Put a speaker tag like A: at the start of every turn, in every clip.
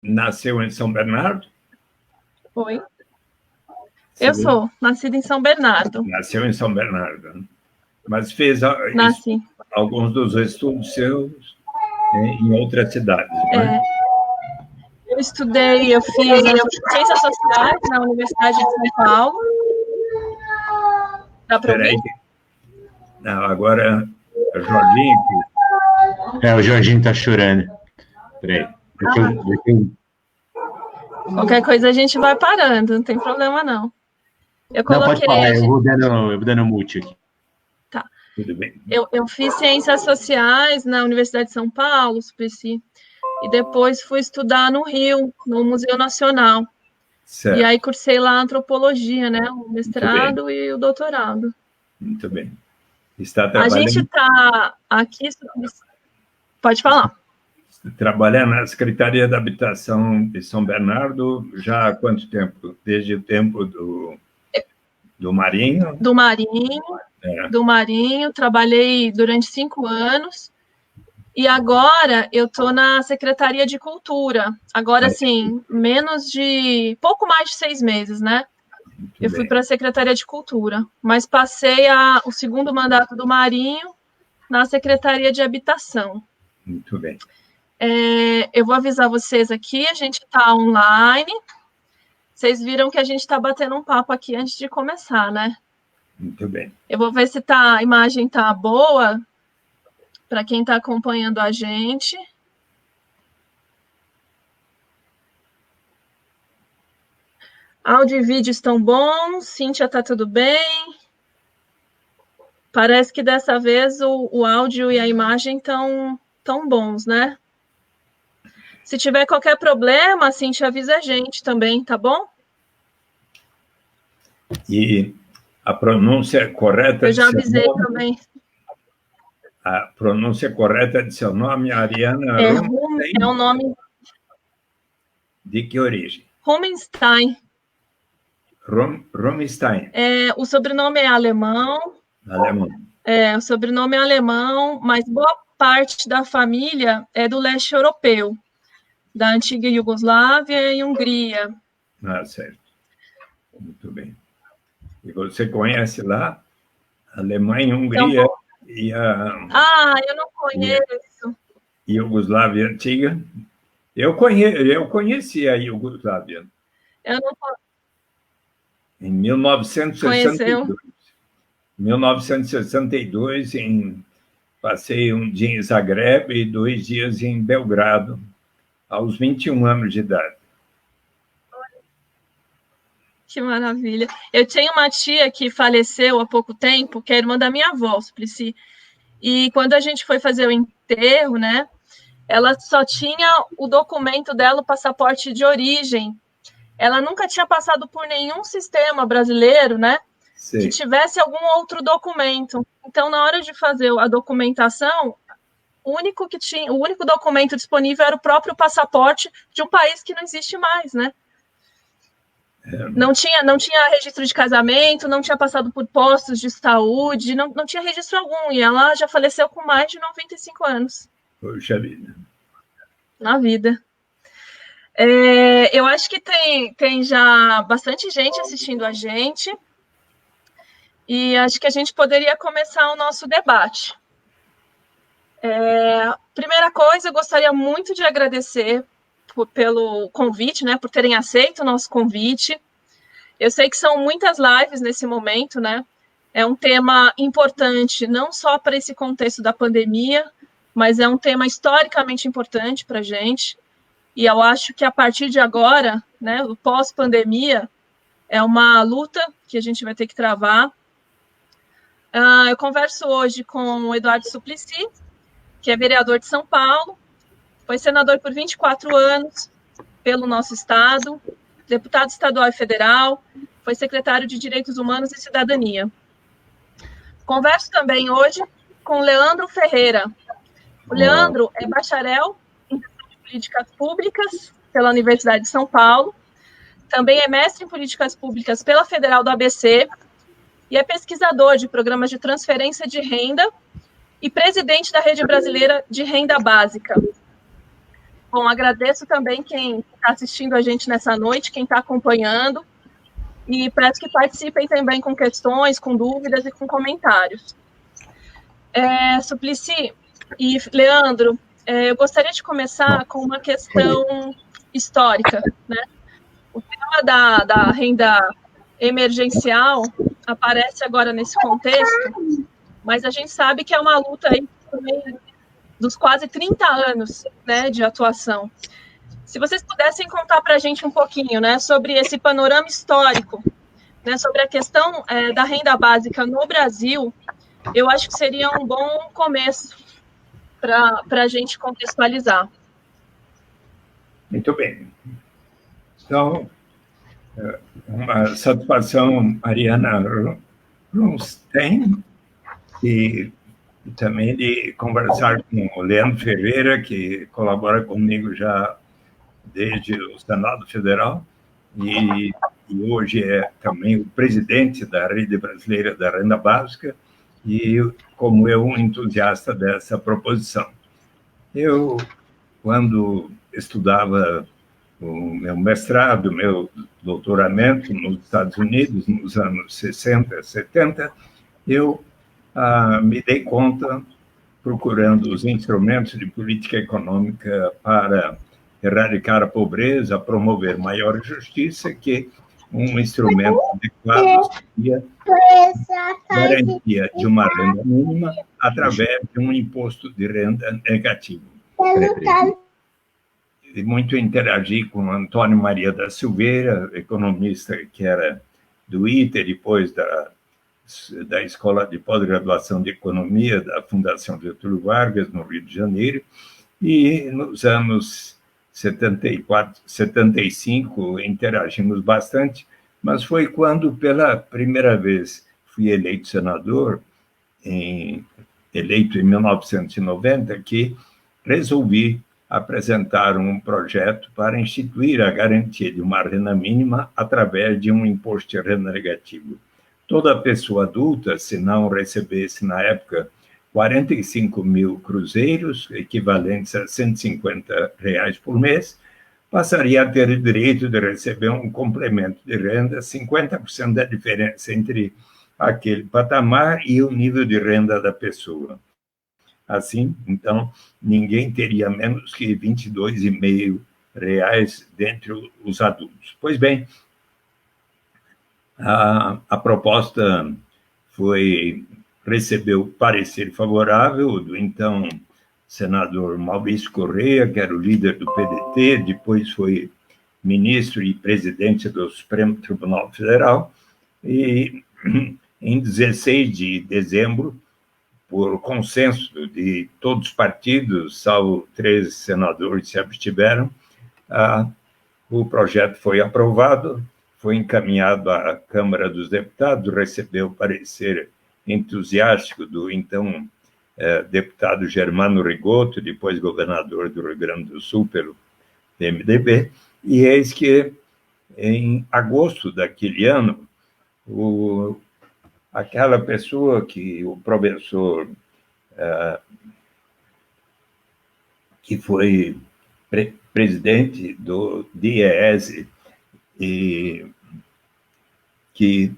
A: nasceu em São Bernardo?
B: Oi. Eu sou nascida em São Bernardo.
A: Nasceu em São Bernardo. Mas fez alguns dos estudos seus em outras cidades, não é?
B: Eu fiz Ciências Sociais na Universidade de São Paulo. Dá para ouvir?
A: Não, agora é o Jorginho aqui.
C: O Jorginho está chorando. Peraí.
B: Qualquer coisa a gente vai parando, não tem problema não.
C: Não, pode falar, eu vou dando mute aqui.
B: Tá.
A: Tudo bem.
B: Eu fiz Ciências Sociais na Universidade de São Paulo, Suplicy, e depois fui estudar no Rio, no Museu Nacional.
A: Certo.
B: E aí cursei lá Antropologia, né? O mestrado e o doutorado.
A: Muito bem. Está trabalhando...
B: A gente está aqui... Pode falar.
A: Trabalha na Secretaria da Habitação de São Bernardo já há quanto tempo? Desde o tempo do Marinho?
B: Do Marinho. Do Marinho. Trabalhei durante 5 anos. E agora eu estou na Secretaria de Cultura. Agora, assim, pouco mais de 6 meses, né? Eu fui para a Secretaria de Cultura, mas passei o segundo mandato do Marinho na Secretaria de Habitação.
A: Muito bem.
B: Eu vou avisar vocês aqui, a gente está online. Vocês viram que a gente está batendo um papo aqui antes de começar, né?
A: Muito bem.
B: Eu vou ver se a imagem está boa para quem está acompanhando a gente. Áudio e vídeo estão bons. Cíntia, está tudo bem? Parece que dessa vez o áudio e a imagem estão bons, né? Se tiver qualquer problema, Cíntia, avisa a gente também, tá bom?
A: E a pronúncia correta...
B: Eu já avisei também.
A: A pronúncia correta de seu nome, Ariana...
B: É o nome...
A: De que origem?
B: Rumenstein.
A: Rumenstein.
B: O sobrenome é alemão.
A: Alemão.
B: O sobrenome é alemão, mas boa parte da família é do leste europeu, da antiga Iugoslávia e Hungria.
A: Certo. Muito bem. E você conhece lá a Alemanha, a Hungria e a...
B: eu não conheço.
A: Iugoslávia antiga? Eu conheci a Iugoslávia.
B: Eu não
A: Em 1962.
B: Conheceu?
A: 1962, passei um dia em Zagreb e 2 dias em Belgrado, aos 21 anos de idade.
B: Que maravilha. Eu tenho uma tia que faleceu há pouco tempo, que é irmã da minha avó, Suplicy. E quando a gente foi fazer o enterro, né, ela só tinha o documento dela, o passaporte de origem. Ela nunca tinha passado por nenhum sistema brasileiro, né, que tivesse algum outro documento. Então, na hora de fazer a documentação, o único documento disponível era o próprio passaporte de um país que não existe mais, né? Não tinha registro de casamento, não tinha passado por postos de saúde, não tinha registro algum. E ela já faleceu com mais de 95 anos.
A: Poxa vida.
B: Na vida. Eu acho que tem já bastante gente assistindo a gente. E acho que a gente poderia começar o nosso debate. Primeira coisa, eu gostaria muito de agradecer pelo convite, né, por terem aceito o nosso convite. Eu sei que são muitas lives nesse momento, né? É um tema importante, não só para esse contexto da pandemia, mas é um tema historicamente importante para a gente. E eu acho que a partir de agora, né, o pós-pandemia, é uma luta que a gente vai ter que travar. Eu converso hoje com o Eduardo Suplicy, que é vereador de São Paulo, foi senador por 24 anos pelo nosso estado, deputado estadual e federal, foi secretário de Direitos Humanos e Cidadania. Converso também hoje com o Leandro Ferreira. O Leandro é bacharel em Políticas Públicas pela Universidade de São Paulo, também é mestre em Políticas Públicas pela Federal do ABC e é pesquisador de programas de transferência de renda e presidente da Rede Brasileira de Renda Básica. Bom, agradeço também quem está assistindo a gente nessa noite, quem está acompanhando, e peço que participem também com questões, com dúvidas e com comentários. Suplicy e Leandro, eu gostaria de começar com uma questão histórica, né? O tema da renda emergencial aparece agora nesse contexto, mas a gente sabe que é uma luta aí dos quase 30 anos, né, de atuação. Se vocês pudessem contar para a gente um pouquinho, né, sobre esse panorama histórico, né, sobre a questão da renda básica no Brasil, eu acho que seria um bom começo para a gente contextualizar.
A: Muito bem. Então, uma satisfação, Mariana Runstein, e também de conversar com o Leandro Ferreira, que colabora comigo já desde o Senado Federal, e hoje é também o presidente da Rede Brasileira da Renda Básica, e, como eu, um entusiasta dessa proposição. Eu, quando estudava o meu mestrado, meu doutoramento nos Estados Unidos, nos anos 60, 70, eu me dei conta, procurando os instrumentos de política econômica para erradicar a pobreza, promover maior justiça, que um instrumento adequado seria a garantia de uma renda mínima através de um imposto de renda negativo. E muito interagi com Antônio Maria da Silveira, economista que era do ITA, depois da Escola de Pós-Graduação de Economia da Fundação Getúlio Vargas, no Rio de Janeiro, e nos anos 74, 75, interagimos bastante, mas foi quando, pela primeira vez, fui eleito senador, eleito em 1990, que resolvi apresentar um projeto para instituir a garantia de uma renda mínima através de um imposto de renda negativo. Toda pessoa adulta, se não recebesse, na época, 45 mil cruzeiros, equivalentes a R$150 por mês, passaria a ter o direito de receber um complemento de renda, 50% da diferença entre aquele patamar e o nível de renda da pessoa. Assim, então, ninguém teria menos que R$22,5 dentre os adultos. Pois bem, a proposta recebeu parecer favorável do então senador Maurício Correia, que era o líder do PDT, depois foi ministro e presidente do Supremo Tribunal Federal, e em 16 de dezembro, por consenso de todos os partidos, salvo 13 senadores se abstiveram, o projeto foi aprovado, foi encaminhado à Câmara dos Deputados, recebeu parecer entusiástico do então deputado Germano Rigoto, depois governador do Rio Grande do Sul pelo MDB, e eis que, em agosto daquele ano, aquela pessoa que o professor, que foi presidente do DIEESE, e que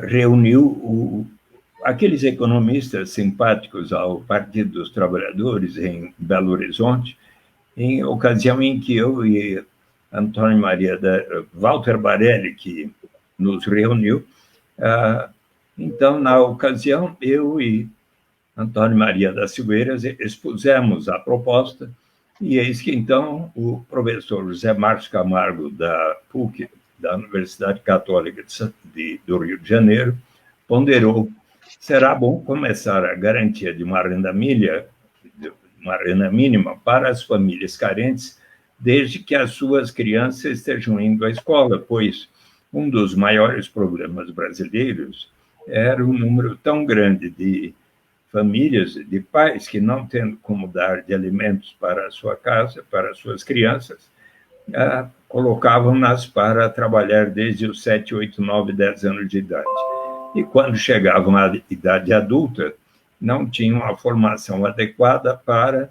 A: reuniu aqueles economistas simpáticos ao Partido dos Trabalhadores em Belo Horizonte, em ocasião em que eu e Antônio Maria Walter Barelli, que nos reuniu. Então, na ocasião, eu e Antônio Maria da Silveira expusemos a proposta, e eis que, então, o professor José Marcos Camargo, da PUC, da Universidade Católica do Rio de Janeiro, ponderou: será bom começar a garantia de uma renda mínima para as famílias carentes, desde que as suas crianças estejam indo à escola, pois um dos maiores problemas brasileiros era o número tão grande de famílias, de pais que, não tendo como dar de alimentos para a sua casa, para as suas crianças, colocavam-nas para trabalhar desde os 7, 8, 9, 10 anos de idade. E quando chegavam à idade adulta, não tinham a formação adequada para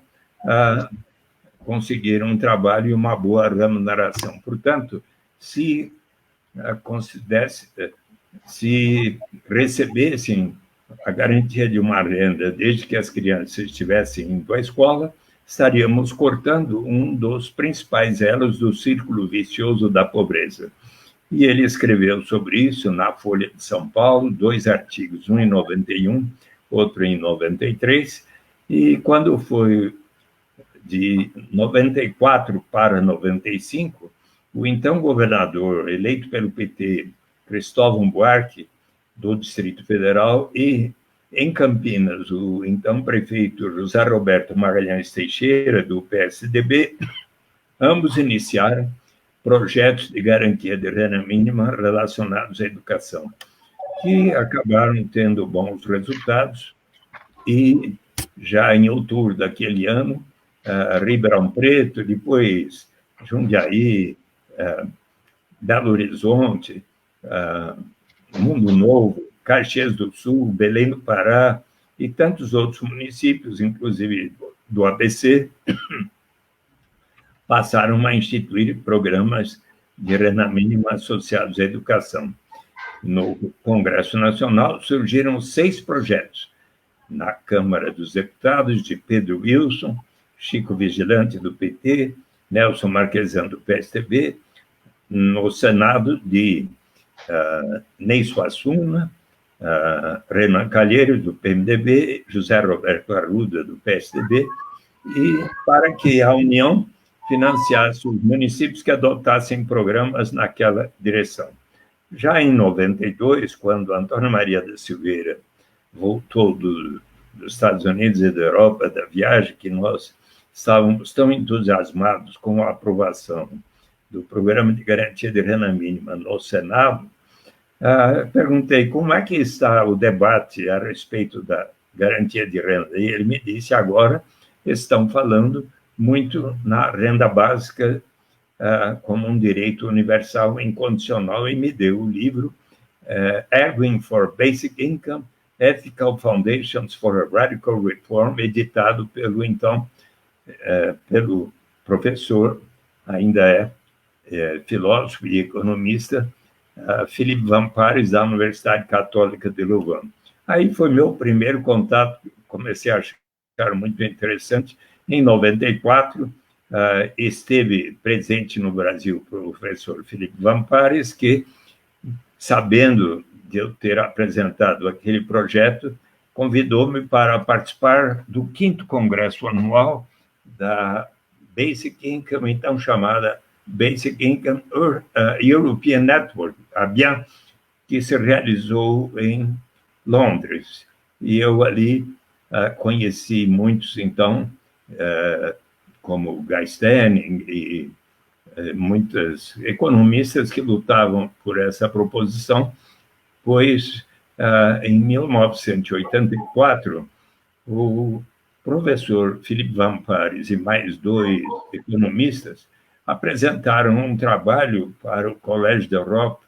A: conseguir um trabalho e uma boa remuneração. Portanto, se recebessem a garantia de uma renda desde que as crianças estivessem indo à escola, estaríamos cortando um dos principais elos do círculo vicioso da pobreza. E ele escreveu sobre isso na Folha de São Paulo, 2 artigos, um em 91, outro em 93, e quando foi de 94 para 95, o então governador eleito pelo PT, Cristóvão Buarque, do Distrito Federal, e em Campinas, o então prefeito José Roberto Magalhães Teixeira, do PSDB, ambos iniciaram projetos de garantia de renda mínima relacionados à educação, que acabaram tendo bons resultados, e já em outubro daquele ano, Ribeirão Preto, depois Jundiaí, Belo Horizonte, Mundo Novo, Caxias do Sul, Belém do Pará e tantos outros municípios, inclusive do ABC, passaram a instituir programas de renda mínima associados à educação. No Congresso Nacional surgiram 6 projetos. Na Câmara dos Deputados, de Pedro Wilson, Chico Vigilante, do PT, Nelson Marquesan, do PSDB, no Senado, de Ney Suassuna, Renan Calheiros, do PMDB, José Roberto Arruda, do PSDB, e para que a União financiasse os municípios que adotassem programas naquela direção. Já em 92, quando Antônio Maria da Silveira voltou dos Estados Unidos e da Europa, da viagem, que nós estávamos tão entusiasmados com a aprovação do Programa de Garantia de Renda Mínima no Senado, perguntei como é que está o debate a respeito da garantia de renda, e ele me disse: agora estão falando muito na renda básica como um direito universal incondicional, e me deu o livro Arguing for Basic Income, Ethical Foundations for a Radical Reform, editado pelo professor, ainda filósofo e economista, Philippe Van Parijs, da Universidade Católica de Louvain. Aí foi meu primeiro contato, comecei a achar muito interessante. Em 94, esteve presente no Brasil o professor Philippe Van Parijs, que, sabendo de eu ter apresentado aquele projeto, convidou-me para participar do 5º Congresso Anual da Basic Income, então chamada Basic Income European Network, a BIAN, que se realizou em Londres. E eu ali conheci muitos, então, como Guy Stenning e muitos economistas que lutavam por essa proposição, pois, em 1984, o professor Philippe Van Parijs e mais 2 economistas apresentaram um trabalho para o Collège d'Europe,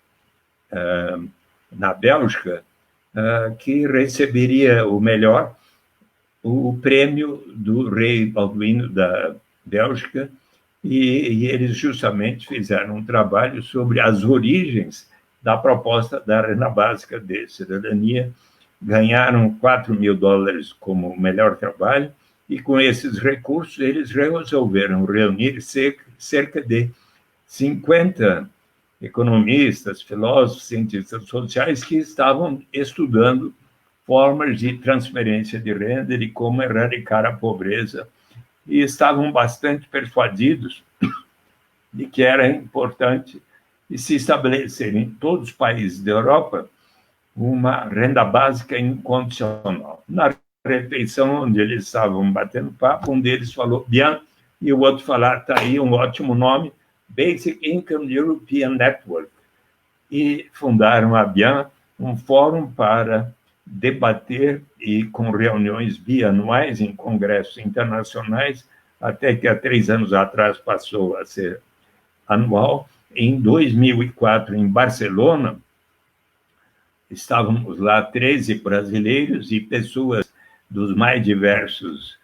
A: na Bélgica, que receberia o prêmio do rei Balduíno da Bélgica, e eles justamente fizeram um trabalho sobre as origens da proposta da renda básica de cidadania, ganharam $4.000 como melhor trabalho, e com esses recursos eles resolveram reunir cerca de 50 economistas, filósofos, cientistas sociais que estavam estudando formas de transferência de renda e de como erradicar a pobreza, e estavam bastante persuadidos de que era importante se estabelecer em todos os países da Europa uma renda básica incondicional. Na refeição, onde eles estavam batendo papo, um deles falou BIAN, e o outro falou: está aí um ótimo nome, Basic Income European Network. E fundaram a BIAN, um fórum para debater, e com reuniões bianuais em congressos internacionais, até que há 3 anos atrás passou a ser anual. Em 2004, em Barcelona, estávamos lá 13 brasileiros e pessoas dos mais diversos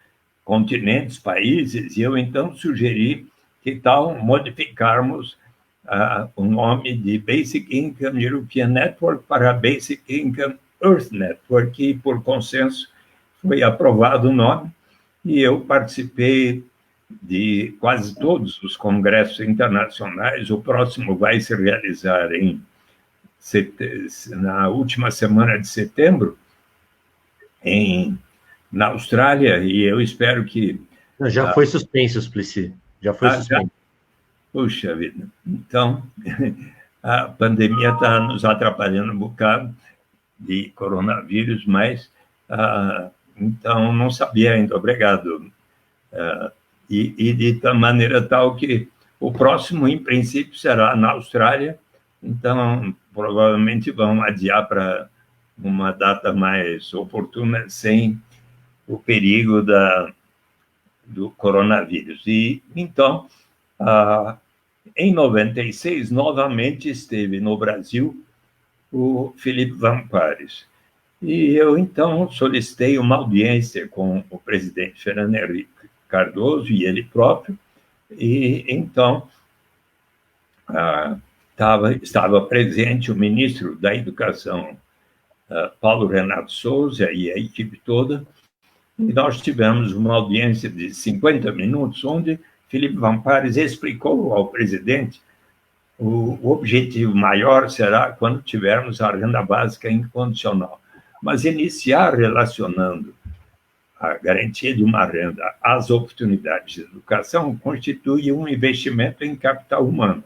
A: continentes, países, e eu então sugeri que tal modificarmos o nome de Basic Income European Network para Basic Income Earth Network, e por consenso foi aprovado o nome, e eu participei de quase todos os congressos internacionais. O próximo vai se realizar na última semana de setembro, na Austrália, e eu espero que...
C: Já foi suspenso, Suplicy. Já foi suspenso.
A: Puxa vida. Então, a pandemia está nos atrapalhando um bocado de coronavírus, mas então não sabia ainda. Obrigado. E de maneira tal que o próximo, em princípio, será na Austrália, então provavelmente vão adiar para uma data mais oportuna, sem o perigo do coronavírus. E então, em 96, novamente esteve no Brasil o Felipe Vampares. E eu, então, solicitei uma audiência com o presidente Fernando Henrique Cardoso e ele próprio, e então estava presente o ministro da Educação, Paulo Renato Souza, e a equipe toda, e nós tivemos uma audiência de 50 minutos, onde Felipe Vampares explicou ao presidente o objetivo maior será quando tivermos a renda básica incondicional. Mas iniciar relacionando a garantia de uma renda às oportunidades de educação constitui um investimento em capital humano.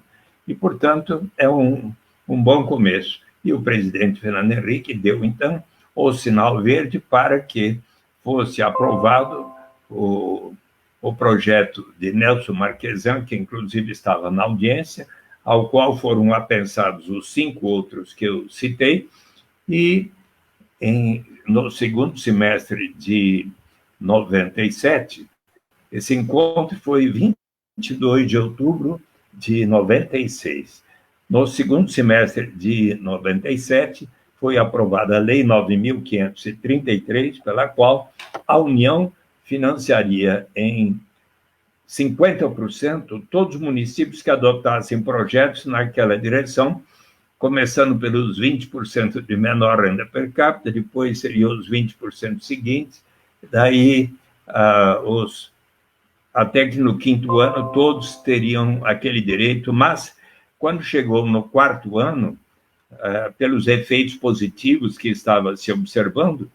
A: E, portanto, é um bom começo. E o presidente Fernando Henrique deu, então, o sinal verde para que fosse aprovado o projeto de Nelson Marquesan, que inclusive estava na audiência, ao qual foram apensados os 5 outros que eu citei, e no segundo semestre de 97, esse encontro foi 22 de outubro de 96. No segundo semestre de 97, foi aprovada a Lei 9.533, pela qual a União financiaria em 50% todos os municípios que adotassem projetos naquela direção, começando pelos 20% de menor renda per capita, depois seriam os 20% seguintes, daí até que no 5º ano todos teriam aquele direito, mas quando chegou no 4º ano, pelos efeitos positivos que estava se observando,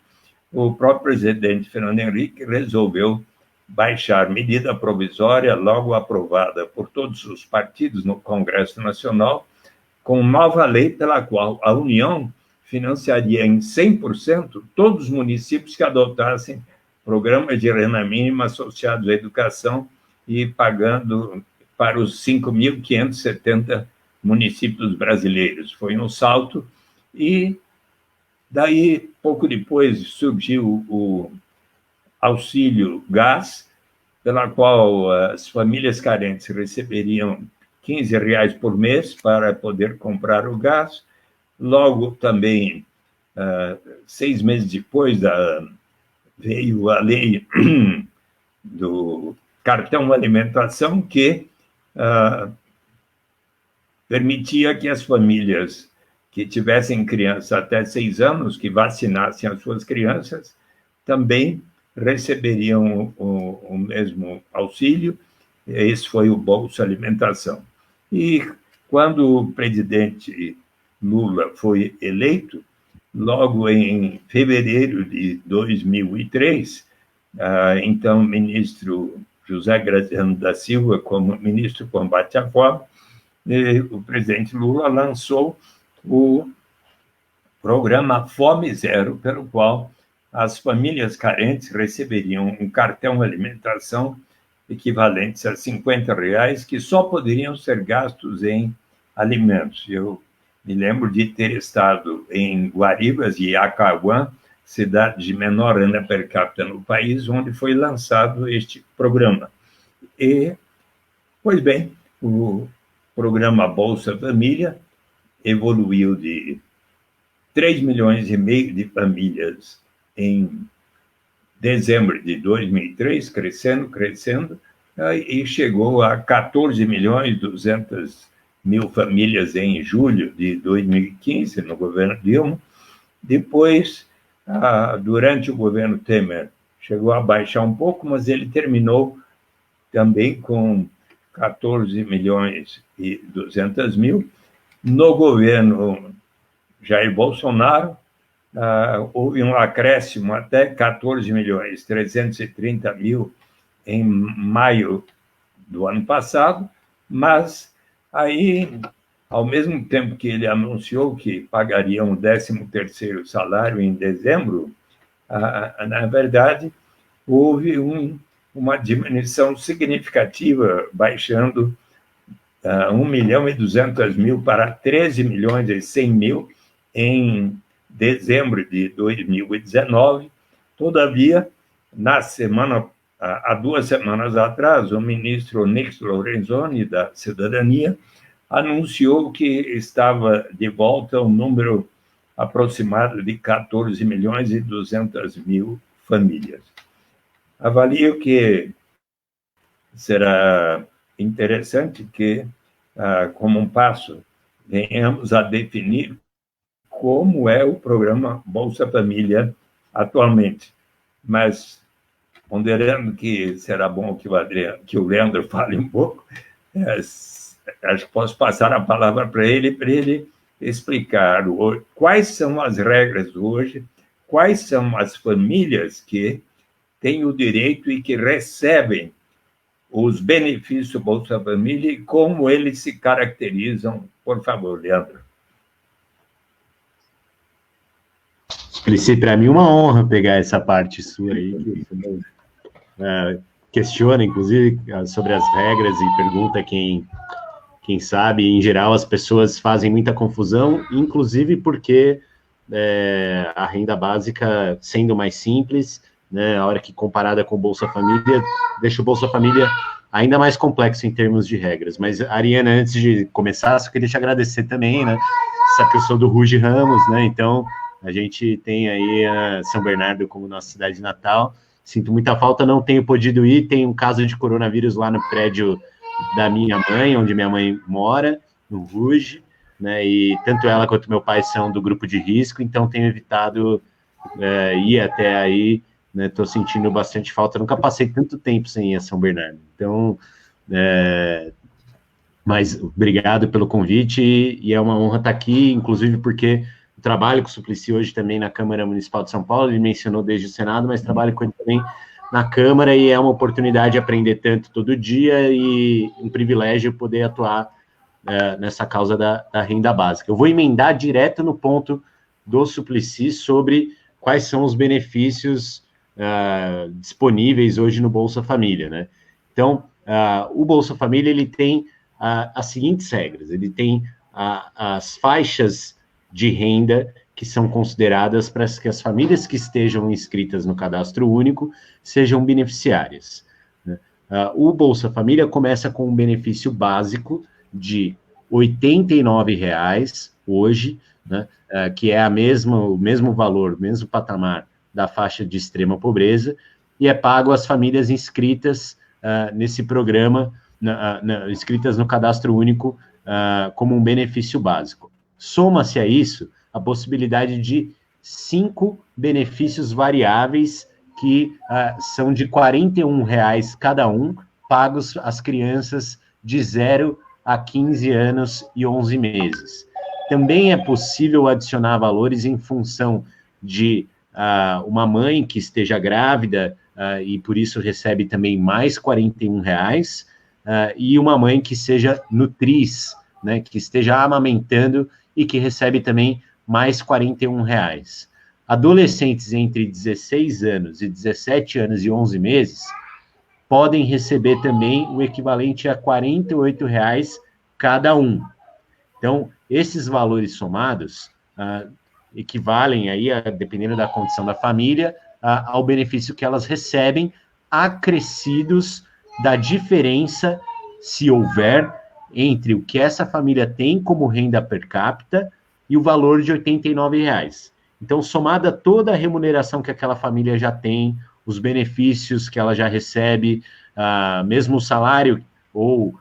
A: o próprio presidente Fernando Henrique resolveu baixar medida provisória, logo aprovada por todos os partidos no Congresso Nacional, com nova lei pela qual a União financiaria em 100% todos os municípios que adotassem programas de renda mínima associados à educação e pagando para os 5.570 municípios brasileiros. Foi um salto e daí, pouco depois, surgiu o auxílio gás, pela qual as famílias carentes receberiam R$15 por mês para poder comprar o gás. Logo, também, 6 meses depois, veio a lei do cartão alimentação, que permitia que as famílias que tivessem crianças até 6 anos, que vacinassem as suas crianças, também receberiam o mesmo auxílio. Esse foi o Bolsa Alimentação. E quando o presidente Lula foi eleito, logo em fevereiro de 2003, então ministro José Graziano da Silva, como ministro do Combate à Fome, o presidente Lula lançou o programa Fome Zero, pelo qual as famílias carentes receberiam um cartão alimentação equivalentes a R$50, que só poderiam ser gastos em alimentos. Eu me lembro de ter estado em Guaribas e Acauã, cidade de menor renda per capita no país, onde foi lançado este programa. E, pois bem, o programa Bolsa Família evoluiu de 3,5 milhões de famílias em dezembro de 2003, crescendo, e chegou a 14.200.000 famílias em julho de 2015, no governo Dilma. Depois, durante o governo Temer, chegou a baixar um pouco, mas ele terminou também com 14.200.000. No governo Jair Bolsonaro, houve um acréscimo até 14.330.000 em maio do ano passado, mas aí, ao mesmo tempo que ele anunciou que pagaria um 13º salário em dezembro, na verdade, houve uma diminuição significativa, baixando 1.200.000 para 13.100.000 em dezembro de 2019. Todavia, há 2 semanas atrás, o ministro Onyx Lorenzoni, da Cidadania, anunciou que estava de volta um número aproximado de 14.200.000 famílias. Avalio que será interessante que, como um passo, venhamos a definir como é o programa Bolsa Família atualmente. Mas, ponderando que será bom que o Leandro fale um pouco, acho que posso passar a palavra para ele explicar quais são as regras hoje, quais são as famílias que têm o direito e que recebem os benefícios do Bolsa Família e como eles se caracterizam. Por favor, Leandro.
C: Suplicy, para mim é uma honra pegar essa parte sua aí, que questiona, inclusive, sobre as regras e pergunta quem sabe. Em geral, as pessoas fazem muita confusão, inclusive porque a renda básica, sendo mais simples, né, a hora que comparada com o Bolsa Família, deixa o Bolsa Família ainda mais complexo em termos de regras. Mas, Ariana, antes de começar, só queria te agradecer também, né? Sabe que eu sou do Ruge Ramos, né? Então, a gente tem aí São Bernardo como nossa cidade natal. Sinto muita falta, não tenho podido ir. Tem um caso de coronavírus lá no prédio da minha mãe, onde minha mãe mora, no Ruge, né? E tanto ela quanto meu pai são do grupo de risco, então tenho evitado ir até aí. Estou sentindo bastante falta. Nunca passei tanto tempo sem ir a São Bernardo. Então, mas obrigado pelo convite e é uma honra estar aqui, inclusive porque trabalho com o Suplicy hoje também na Câmara Municipal de São Paulo. Ele mencionou desde o Senado, mas trabalho com ele também na Câmara e é uma oportunidade de aprender tanto todo dia e um privilégio poder atuar nessa causa da renda básica. Eu vou emendar direto no ponto do Suplicy sobre quais são os benefícios disponíveis hoje no Bolsa Família, né? Então, o Bolsa Família, ele tem as seguintes regras. Ele tem as faixas de renda que são consideradas para que as famílias que estejam inscritas no Cadastro Único sejam beneficiárias, né? O Bolsa Família começa com um benefício básico de R$ 89,00 hoje, né? Que é o mesmo valor, o mesmo patamar da faixa de extrema pobreza, e é pago às famílias inscritas nesse programa, inscritas no Cadastro Único como um benefício básico. Soma-se a isso a possibilidade de 5 benefícios variáveis que são de R$ 41,00 cada um, pagos às crianças de 0 a 15 anos e 11 meses. Também é possível adicionar valores em função de uma mãe que esteja grávida e por isso recebe também mais R$ 41,00, e uma mãe que seja nutriz, né, que esteja amamentando e que recebe também mais R$ 41,00. Adolescentes entre 16 anos e 17 anos e 11 meses podem receber também o equivalente a R$ 48,00 cada um. Então, esses valores somados equivalem aí, dependendo da condição da família, ao benefício que elas recebem, acrescidos da diferença, se houver, entre o que essa família tem como renda per capita e o valor de R$ 89,00. Então, somada toda a remuneração que aquela família já tem, os benefícios que ela já recebe, mesmo o salário ou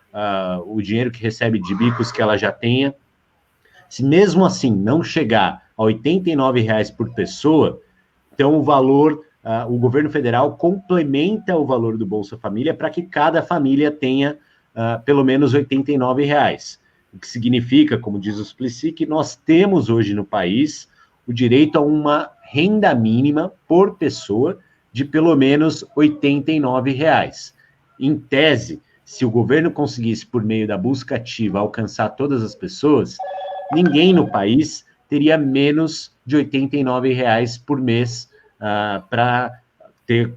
C: o dinheiro que recebe de bicos que ela já tenha. Se mesmo assim não chegar a R$ 89,00 por pessoa, então o valor, o governo federal complementa o valor do Bolsa Família para que cada família tenha pelo menos R$ 89,00. O que significa, como diz o Suplicy, que nós temos hoje no país o direito a uma renda mínima por pessoa de pelo menos R$ 89,00. Em tese, se o governo conseguisse, por meio da busca ativa, alcançar todas as pessoas, ninguém no país teria menos de R$ 89,00 por mês para ter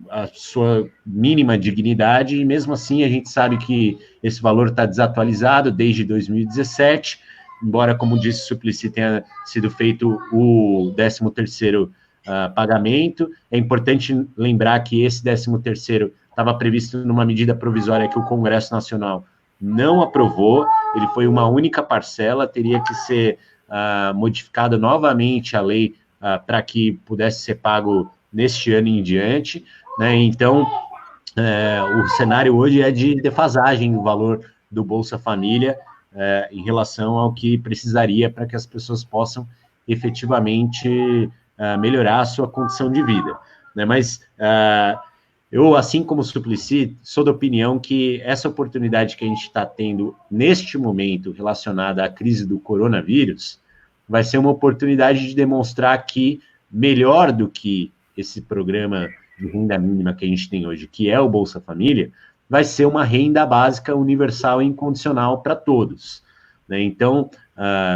C: a sua mínima dignidade, e mesmo assim a gente sabe que esse valor está desatualizado desde 2017, embora, como disse o Suplicy, tenha sido feito o 13º pagamento. É importante lembrar que esse 13º estava previsto numa medida provisória que o Congresso Nacional não aprovou, ele foi uma única parcela, teria que ser modificada novamente a lei para que pudesse ser pago neste ano em diante, né? Então, o cenário hoje é de defasagem do valor do Bolsa Família em relação ao que precisaria para que as pessoas possam efetivamente melhorar a sua condição de vida, né? Mas eu, assim como o Suplicy, sou da opinião que essa oportunidade que a gente está tendo neste momento relacionada à crise do coronavírus vai ser uma oportunidade de demonstrar que, melhor do que esse programa de renda mínima que a gente tem hoje, que é o Bolsa Família, vai ser uma renda básica universal e incondicional para todos, né? Então,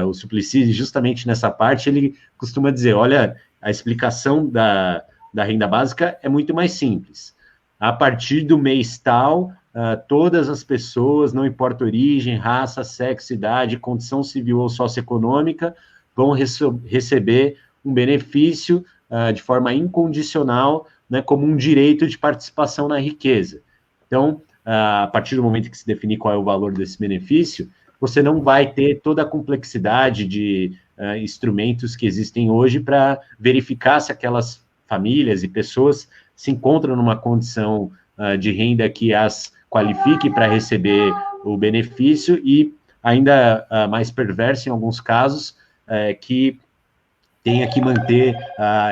C: o Suplicy, justamente nessa parte, ele costuma dizer, olha, a explicação da renda básica é muito mais simples. A partir do mês tal, todas as pessoas, não importa origem, raça, sexo, idade, condição civil ou socioeconômica, vão receber um benefício de forma incondicional, né, como um direito de participação na riqueza. Então, a partir do momento que se definir qual é o valor desse benefício, você não vai ter toda a complexidade de instrumentos que existem hoje para verificar se aquelas famílias e pessoas se encontram numa condição de renda que as qualifique para receber o benefício, e ainda mais perverso em alguns casos, que tenha que manter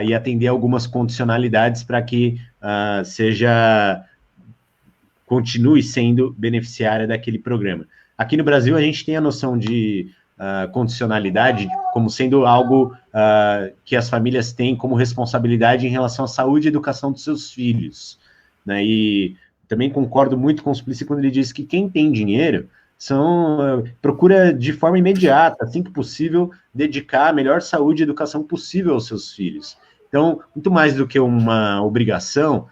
C: e atender algumas condicionalidades para que continue sendo beneficiária daquele programa. Aqui no Brasil, a gente tem a noção de condicionalidade como sendo algo que as famílias têm como responsabilidade em relação à saúde e educação dos seus filhos, né? E também concordo muito com o Suplicy quando ele diz que quem tem dinheiro procura de forma imediata, assim que possível, dedicar a melhor saúde e educação possível aos seus filhos. Então, muito mais do que uma obrigação,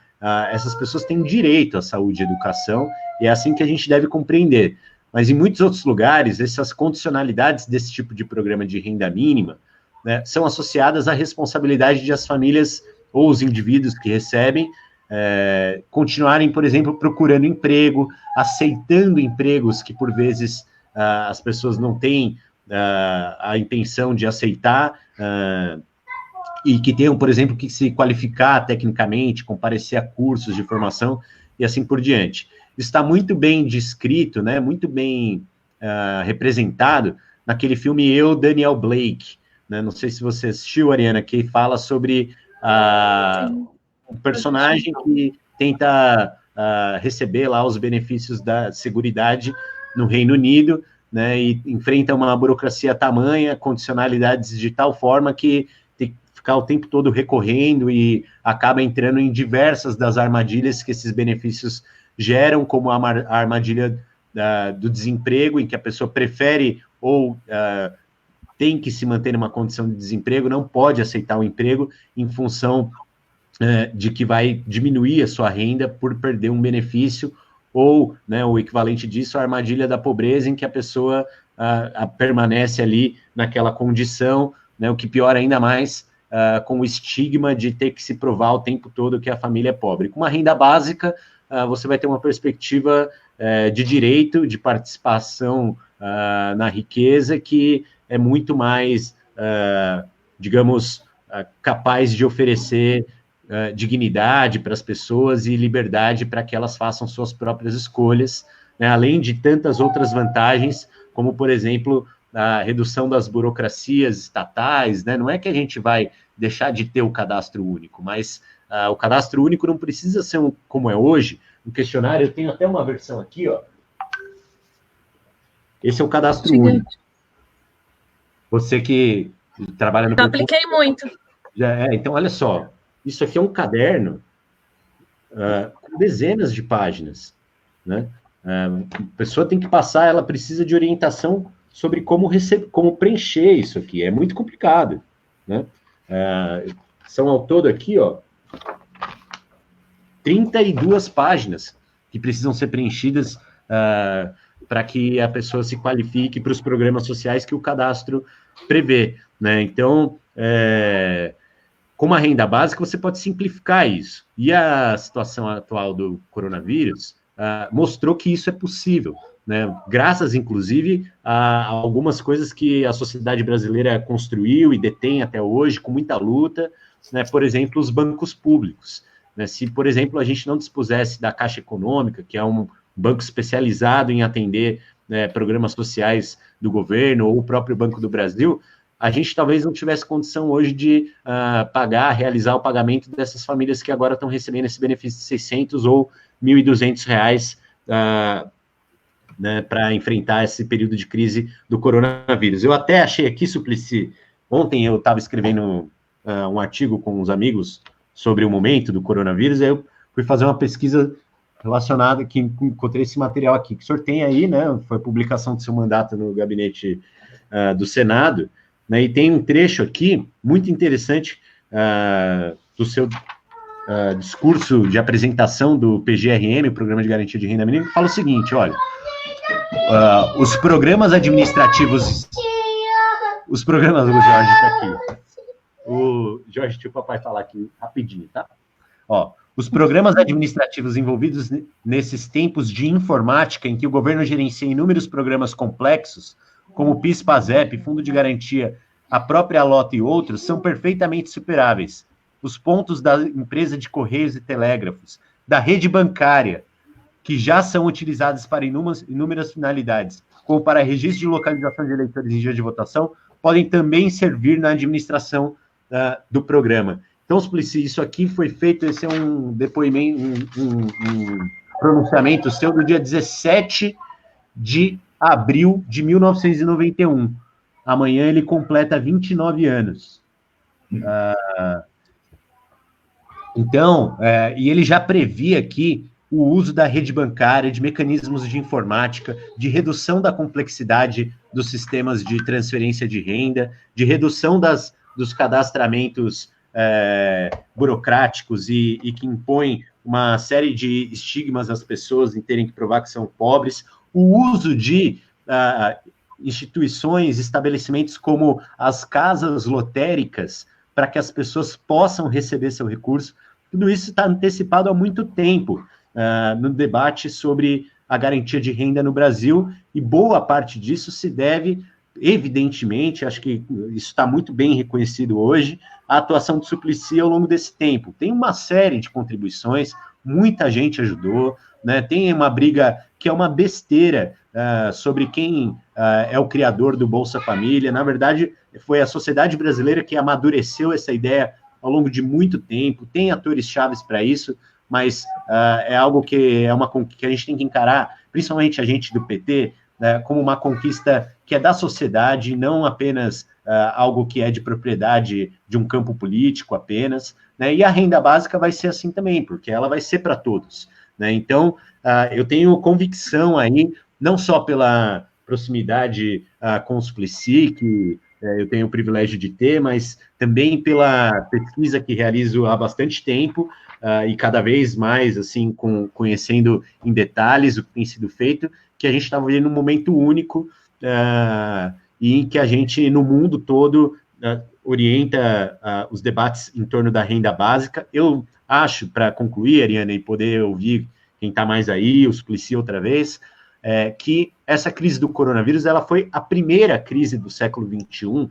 C: essas pessoas têm direito à saúde e educação, e é assim que a gente deve compreender. Mas em muitos outros lugares, essas condicionalidades desse tipo de programa de renda mínima, né, são associadas à responsabilidade de as famílias ou os indivíduos que recebem continuarem, por exemplo, procurando emprego, aceitando empregos que, por vezes, as pessoas não têm a intenção de aceitar, e que tenham, por exemplo, que se qualificar tecnicamente, comparecer a cursos de formação e assim por diante. Isso está muito bem descrito, né, muito bem representado naquele filme Eu, Daniel Blake, né? Não sei se você assistiu, Ariana, que fala sobre um personagem que tenta receber lá os benefícios da Seguridade no Reino Unido, né, e enfrenta uma burocracia tamanha, condicionalidades de tal forma que tem que ficar o tempo todo recorrendo e acaba entrando em diversas das armadilhas que esses benefícios geram, como a armadilha do desemprego, em que a pessoa prefere ou tem que se manter numa condição de desemprego, não pode aceitar o emprego em função de que vai diminuir a sua renda por perder um benefício, ou, né, o equivalente disso, a armadilha da pobreza, em que a pessoa permanece ali naquela condição, né, o que piora ainda mais com o estigma de ter que se provar o tempo todo que a família é pobre. Com uma renda básica, você vai ter uma perspectiva de direito, de participação na riqueza, que é muito mais, digamos, capaz de oferecer dignidade para as pessoas e liberdade para que elas façam suas próprias escolhas, né, além de tantas outras vantagens, como, por exemplo, a redução das burocracias estatais, né? Não é que a gente vai deixar de ter o cadastro único, mas o cadastro único não precisa ser como é hoje, um questionário. Eu tenho até uma versão aqui, ó. Esse é o cadastro único. Você que trabalha no...
B: Eu apliquei muito.
C: Então, olha só, isso aqui é um caderno com dezenas de páginas, né? A pessoa tem que passar, ela precisa de orientação sobre como preencher isso aqui. É muito complicado, né? São ao todo aqui, ó, 32 páginas que precisam ser preenchidas para que a pessoa se qualifique para os programas sociais que o cadastro prevê, né? Então, com uma renda básica, você pode simplificar isso. E a situação atual do coronavírus mostrou que isso é possível, né? Graças, inclusive, a algumas coisas que a sociedade brasileira construiu e detém até hoje, com muita luta, né? Por exemplo, os bancos públicos, né? Se, por exemplo, a gente não dispusesse da Caixa Econômica, que é um banco especializado em atender, né, programas sociais do governo, ou o próprio Banco do Brasil, a gente talvez não tivesse condição hoje de realizar o pagamento dessas famílias que agora estão recebendo esse benefício de 600 ou R$1.200, né, para enfrentar esse período de crise do coronavírus. Eu até achei aqui, Suplicy, ontem eu estava escrevendo um artigo com uns amigos sobre o momento do coronavírus, aí eu fui fazer uma pesquisa relacionada, que encontrei esse material aqui, que o senhor tem aí, né, foi publicação do seu mandato no gabinete do Senado, né, e tem um trecho aqui muito interessante do seu discurso de apresentação do PGRM, o Programa de Garantia de Renda Mínima, que fala o seguinte, olha, os programas administrativos... Os programas... O Jorge está aqui. O Jorge, deixa o papai falar aqui rapidinho, tá? Ó, os programas administrativos envolvidos nesses tempos de informática, em que o governo gerencia inúmeros programas complexos, como o PIS, PASEP, Fundo de Garantia, a própria Lota e outros, são perfeitamente superáveis. Os pontos da empresa de Correios e Telégrafos, da rede bancária, que já são utilizados para inúmeras finalidades, como para registro de localização de eleitores em dia de votação, podem também servir na administração do programa. Então, Suplicy, isso aqui foi feito, esse é um depoimento, um pronunciamento seu do dia 17 de abril de 1991. Amanhã ele completa 29 anos. Então, e ele já previa aqui o uso da rede bancária, de mecanismos de informática, de redução da complexidade dos sistemas de transferência de renda, de redução dos cadastramentos burocráticos e que impõem uma série de estigmas às pessoas em terem que provar que são pobres, o uso de instituições, estabelecimentos como as casas lotéricas, para que as pessoas possam receber seu recurso. Tudo isso está antecipado há muito tempo no debate sobre a garantia de renda no Brasil, e boa parte disso se deve, evidentemente, acho que isso está muito bem reconhecido hoje, a atuação do Suplicy ao longo desse tempo. Tem uma série de contribuições, muita gente ajudou, né? Tem uma briga que é uma besteira sobre quem é o criador do Bolsa Família. Na verdade, foi a sociedade brasileira que amadureceu essa ideia ao longo de muito tempo, tem atores chaves para isso, mas é algo que que a gente tem que encarar, principalmente a gente do PT, né, como uma conquista que é da sociedade, não apenas algo que é de propriedade de um campo político apenas, né? E a renda básica vai ser assim também, porque ela vai ser para todos, né? Então, eu tenho convicção aí, não só pela proximidade com o Suplicy, que eu tenho o privilégio de ter, mas também pela pesquisa que realizo há bastante tempo, e cada vez mais, assim, conhecendo em detalhes o que tem sido feito, que a gente está vivendo um momento único, e em que a gente, no mundo todo, orienta os debates em torno da renda básica. Eu acho, para concluir, Ariana, e poder ouvir quem está mais aí, o Suplicy outra vez, que essa crise do coronavírus ela foi a primeira crise do século XXI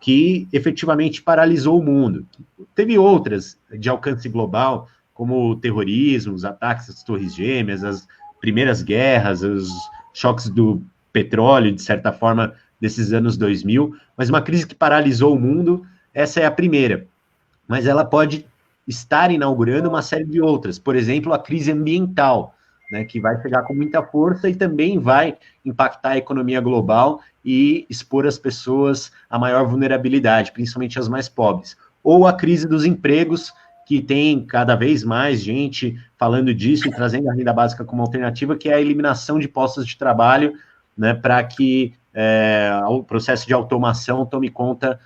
C: que efetivamente paralisou o mundo. Teve outras de alcance global, como o terrorismo, os ataques às Torres Gêmeas, as primeiras guerras, os choques do petróleo, de certa forma, desses anos 2000, mas uma crise que paralisou o mundo, essa é a primeira. Mas ela pode estar inaugurando uma série de outras, por exemplo, a crise ambiental, né, que vai chegar com muita força e também vai impactar a economia global e expor as pessoas a maior vulnerabilidade, principalmente as mais pobres. Ou a crise dos empregos, que tem cada vez mais gente falando disso e trazendo a renda básica como alternativa, que é a eliminação de postos de trabalho, né, para que o processo de automação tome conta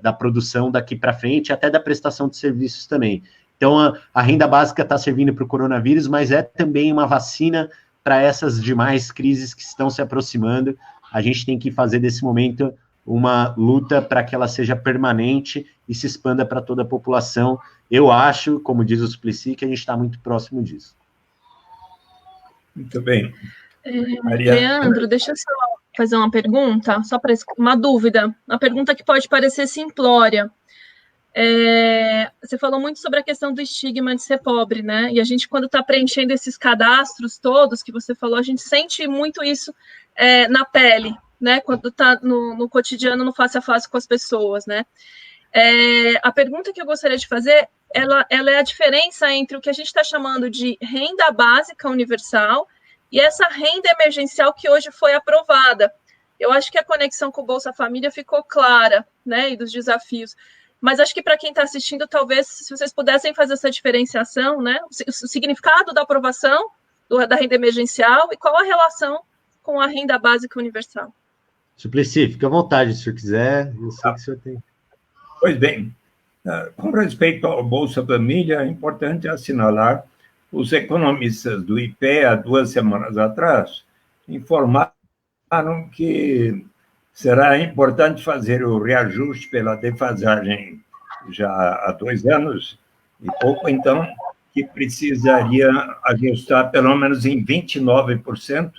C: da produção daqui para frente, até da prestação de serviços também. Então, a renda básica está servindo para o coronavírus, mas é também uma vacina para essas demais crises que estão se aproximando. A gente tem que fazer desse momento uma luta para que ela seja permanente e se expanda para toda a população. Eu acho, como diz o Suplicy, que a gente está muito próximo disso.
A: Muito bem.
B: Leandro, deixa eu só fazer uma pergunta, só para uma dúvida, uma pergunta que pode parecer simplória. Você falou muito sobre a questão do estigma de ser pobre, né? E a gente, quando está preenchendo esses cadastros todos que você falou, a gente sente muito isso na pele, né? Quando está no cotidiano, no face a face com as pessoas, né? A pergunta que eu gostaria de fazer, ela é a diferença entre o que a gente está chamando de renda básica universal e essa renda emergencial que hoje foi aprovada. Eu acho que a conexão com o Bolsa Família ficou clara, né? E dos desafios. Mas acho que para quem está assistindo, talvez, se vocês pudessem fazer essa diferenciação, né? O significado da aprovação da renda emergencial e qual a relação com a renda básica universal.
C: Suplicy, fica à vontade, se o senhor quiser. Eu sei que o senhor tem.
A: Pois bem, com respeito ao Bolsa Família, é importante assinalar os economistas do IPE, há 2 semanas atrás, informaram que será importante fazer o reajuste pela defasagem já há 2 anos e pouco, então, que precisaria ajustar pelo menos em 29%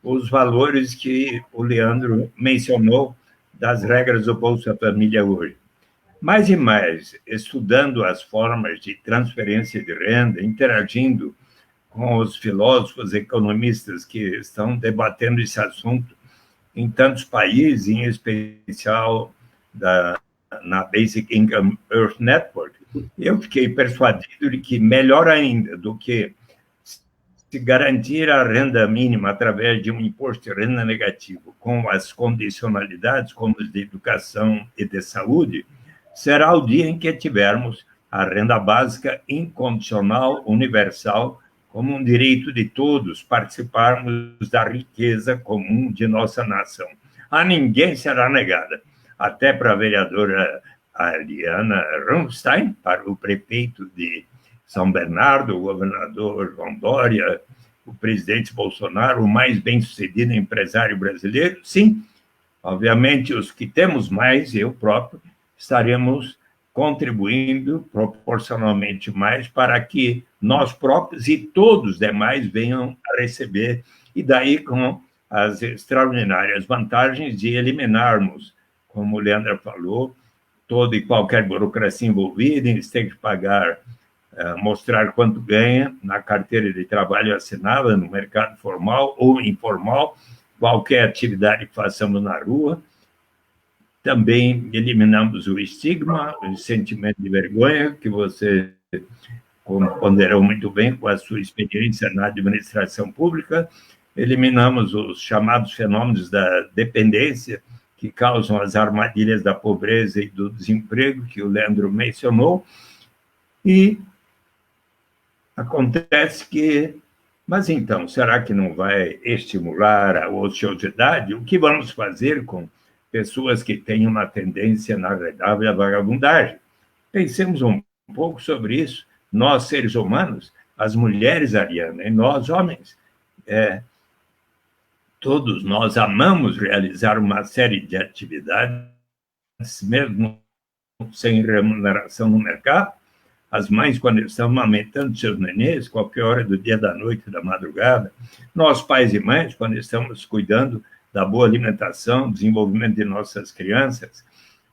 A: os valores que o Leandro mencionou das regras do Bolsa Família hoje. Mais e mais, estudando as formas de transferência de renda, interagindo com os filósofos economistas que estão debatendo esse assunto em tantos países, em especial na Basic Income Earth Network, eu fiquei persuadido de que melhor ainda do que se garantir a renda mínima através de um imposto de renda negativo com as condicionalidades como de educação e de saúde, será o dia em que tivermos a renda básica incondicional, universal, como um direito de todos participarmos da riqueza comum de nossa nação. A ninguém será negada, até para a vereadora Ariana Runstein, para o prefeito de São Bernardo, o governador João Dória, o presidente Bolsonaro, o mais bem-sucedido empresário brasileiro. Sim, obviamente, os que temos mais, eu próprio, estaremos contribuindo proporcionalmente mais para que nós próprios e todos os demais venham a receber, e daí com as extraordinárias vantagens de eliminarmos, como o Leandro falou, toda e qualquer burocracia envolvida, eles têm que pagar, mostrar quanto ganha na carteira de trabalho assinada no mercado formal ou informal, qualquer atividade que façamos na rua. Também eliminamos o estigma, o sentimento de vergonha, que você ponderou muito bem com a sua experiência na administração pública. Eliminamos os chamados fenômenos da dependência, que causam as armadilhas da pobreza e do desemprego, que o Leandro mencionou. E acontece que... Mas então, será que não vai estimular a ociosidade? O que vamos fazer com pessoas que têm uma tendência, na verdade, à vagabundagem? Pensemos um pouco sobre isso. Nós, seres humanos, as mulheres, Ariana, e nós, homens, todos nós amamos realizar uma série de atividades, mesmo sem remuneração no mercado. As mães, quando estão amamentando seus nenês, qualquer hora do dia, da noite, da madrugada. Nós, pais e mães, quando estamos cuidando da boa alimentação, desenvolvimento de nossas crianças.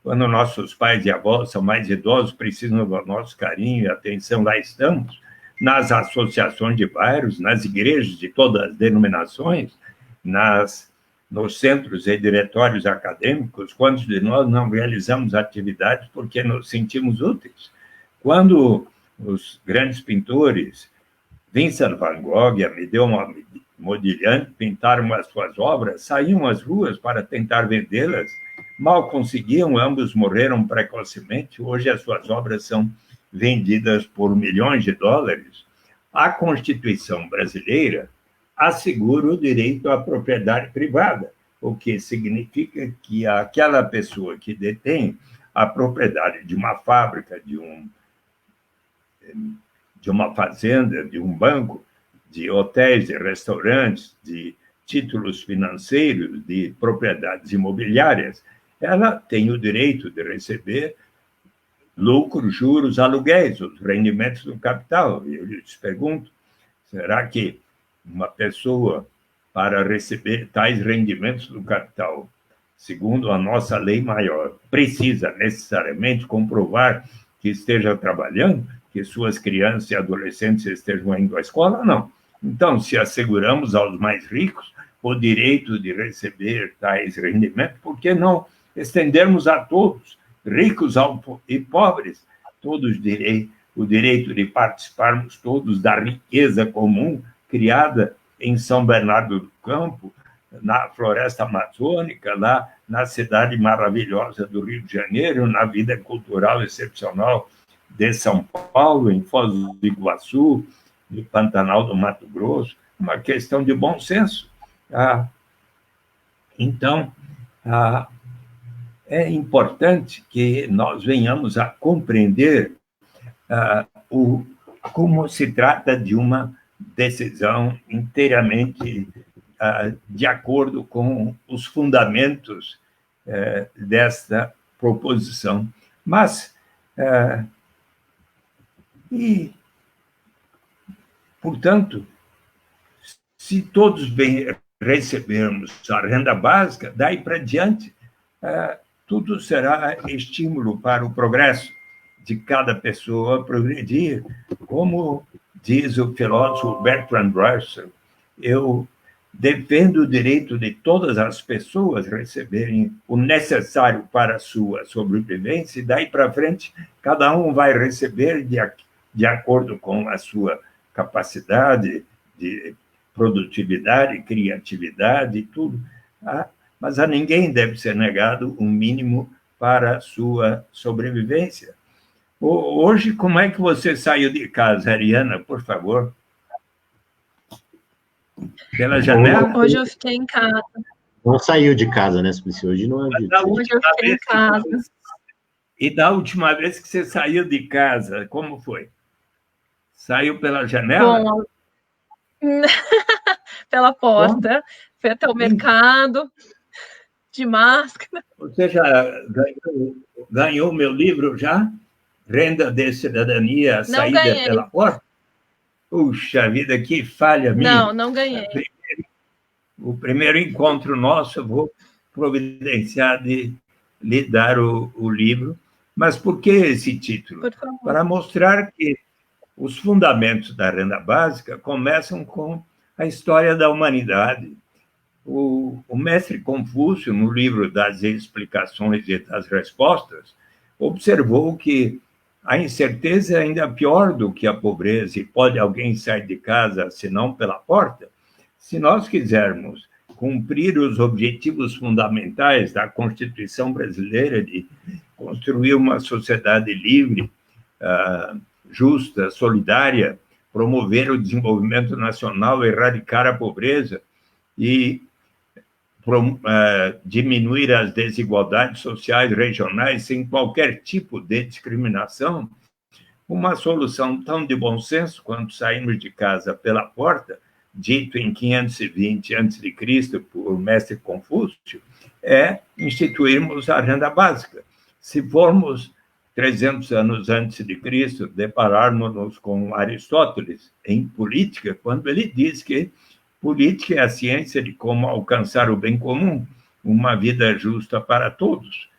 A: quando nossos pais e avós são mais idosos, precisam do nosso carinho e atenção, lá estamos, nas associações de bairros, nas igrejas de todas as denominações, nos centros e diretórios acadêmicos. Quantos de nós não realizamos atividades porque nos sentimos úteis? Quando os grandes pintores, Vincent van Gogh, Amedeo Modigliani, pintaram as suas obras, saíam às ruas para tentar vendê-las, mal conseguiam, ambos morreram precocemente. Hoje as suas obras são vendidas por milhões de dólares. A Constituição brasileira assegura o direito à propriedade privada, o que significa que aquela pessoa que detém a propriedade de uma fábrica, de uma fazenda, de um banco, de hotéis, de restaurantes, de títulos financeiros, de propriedades imobiliárias, ela tem o direito de receber lucros, juros, aluguéis, os rendimentos do capital. Eu lhes pergunto, será que uma pessoa, para receber tais rendimentos do capital, segundo a nossa lei maior, precisa necessariamente comprovar que esteja trabalhando, que suas crianças e adolescentes estejam indo à escola? Não. Então, se asseguramos aos mais ricos o direito de receber tais rendimentos, por que não estendermos a todos, ricos e pobres, todos o direito de participarmos todos da riqueza comum criada em São Bernardo do Campo, na floresta amazônica, lá na cidade maravilhosa do Rio de Janeiro, na vida cultural excepcional de São Paulo, em Foz do Iguaçu, no Pantanal do Mato Grosso, uma questão de bom senso. Então, é importante que nós venhamos a compreender como se trata de uma decisão inteiramente de acordo com os fundamentos desta proposição. Mas, portanto, se todos recebermos a renda básica, daí para diante, tudo será estímulo para o progresso de cada pessoa progredir. Como diz o filósofo Bertrand Russell, eu defendo o direito de todas as pessoas receberem o necessário para a sua sobrevivência, e daí para frente, cada um vai receber de acordo com a sua capacidade de produtividade, criatividade e tudo. Mas a ninguém deve ser negado um mínimo para a sua sobrevivência. Hoje, como é que você saiu de casa, Ariana, por favor? Pela janela?
B: Hoje eu fiquei em casa.
C: Não saiu de casa, né, Suplicy? Hoje não é dia.
B: Hoje eu fiquei em casa.
A: E da última vez que você saiu de casa, como foi? Saiu pela janela?
B: Bom, pela porta. Foi até o mercado, de máscara.
A: Você já ganhou meu livro já? Renda de Cidadania, Saída pela Porta? Puxa vida, que falha minha.
B: Não ganhei.
A: O primeiro encontro nosso, eu vou providenciar de lhe dar o livro. Mas por que esse título?
B: Por favor.
A: Para mostrar que os fundamentos da renda básica começam com a história da humanidade. O mestre Confúcio, no livro das Explicações e das Respostas, observou que a incerteza é ainda pior do que a pobreza, e pode alguém sair de casa senão pela porta? Se nós quisermos cumprir os objetivos fundamentais da Constituição brasileira de construir uma sociedade livre, justa, solidária, promover o desenvolvimento nacional, erradicar a pobreza e diminuir as desigualdades sociais regionais sem qualquer tipo de discriminação, uma solução tão de bom senso quanto sairmos de casa pela porta, dito em 520 a.C. por mestre Confúcio, é instituirmos a renda básica. Se formos 300 anos antes de Cristo, depararmos-nos com Aristóteles em Política, quando ele diz que política é a ciência de como alcançar o bem comum, uma vida justa para todos.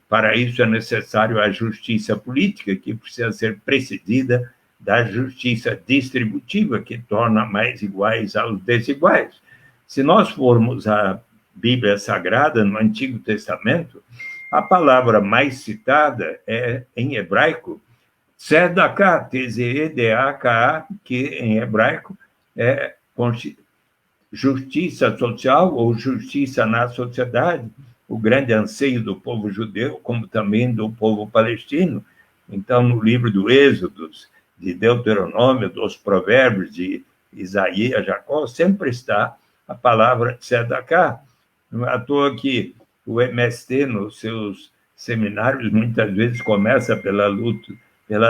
A: Para isso é necessário a justiça política, que precisa ser precedida da justiça distributiva, que torna mais iguais aos desiguais. Se nós formos à Bíblia Sagrada, no Antigo Testamento, a palavra mais citada é, em hebraico, tzedakah, T-Z-E-D-A-K-A, que em hebraico é justiça social ou justiça na sociedade, o grande anseio do povo judeu, como também do povo palestino. Então, no livro do Êxodo, de Deuteronômio, dos Provérbios, de Isaías, Jacó, sempre está a palavra tzedakah. Não é à toa que o MST, nos seus seminários, muitas vezes começa pela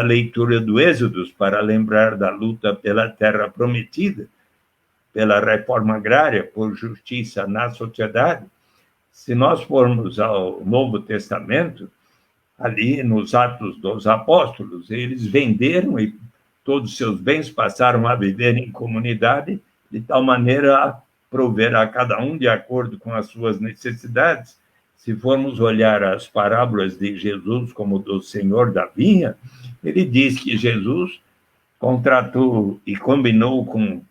A: leitura do Êxodo, para lembrar da luta pela terra prometida, pela reforma agrária, por justiça na sociedade. Se nós formos ao Novo Testamento, ali nos Atos dos Apóstolos, eles venderam e todos os seus bens passaram a viver em comunidade, de tal maneira a prover a cada um de acordo com as suas necessidades. Se formos olhar as parábolas de Jesus como do Senhor da vinha, ele diz que Jesus contratou e combinou com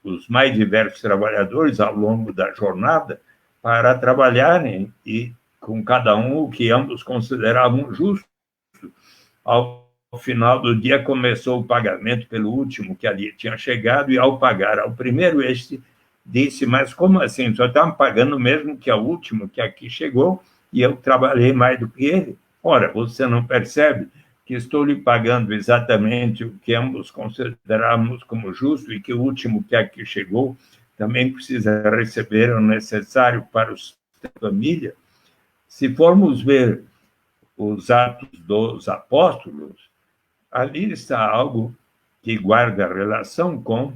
A: os mais diversos trabalhadores ao longo da jornada para trabalharem e com cada um o que ambos consideravam justo. Ao final do dia começou o pagamento pelo último que ali tinha chegado, e ao pagar ao primeiro, este disse: mas como assim? Só estão pagando mesmo que ao último que aqui chegou, e eu trabalhei mais do que ele? Ora, você não percebe que estou lhe pagando exatamente o que ambos consideramos como justo, e que o último que aqui chegou também precisa receber o necessário para a família? Se formos ver os Atos dos Apóstolos, ali está algo que guarda relação com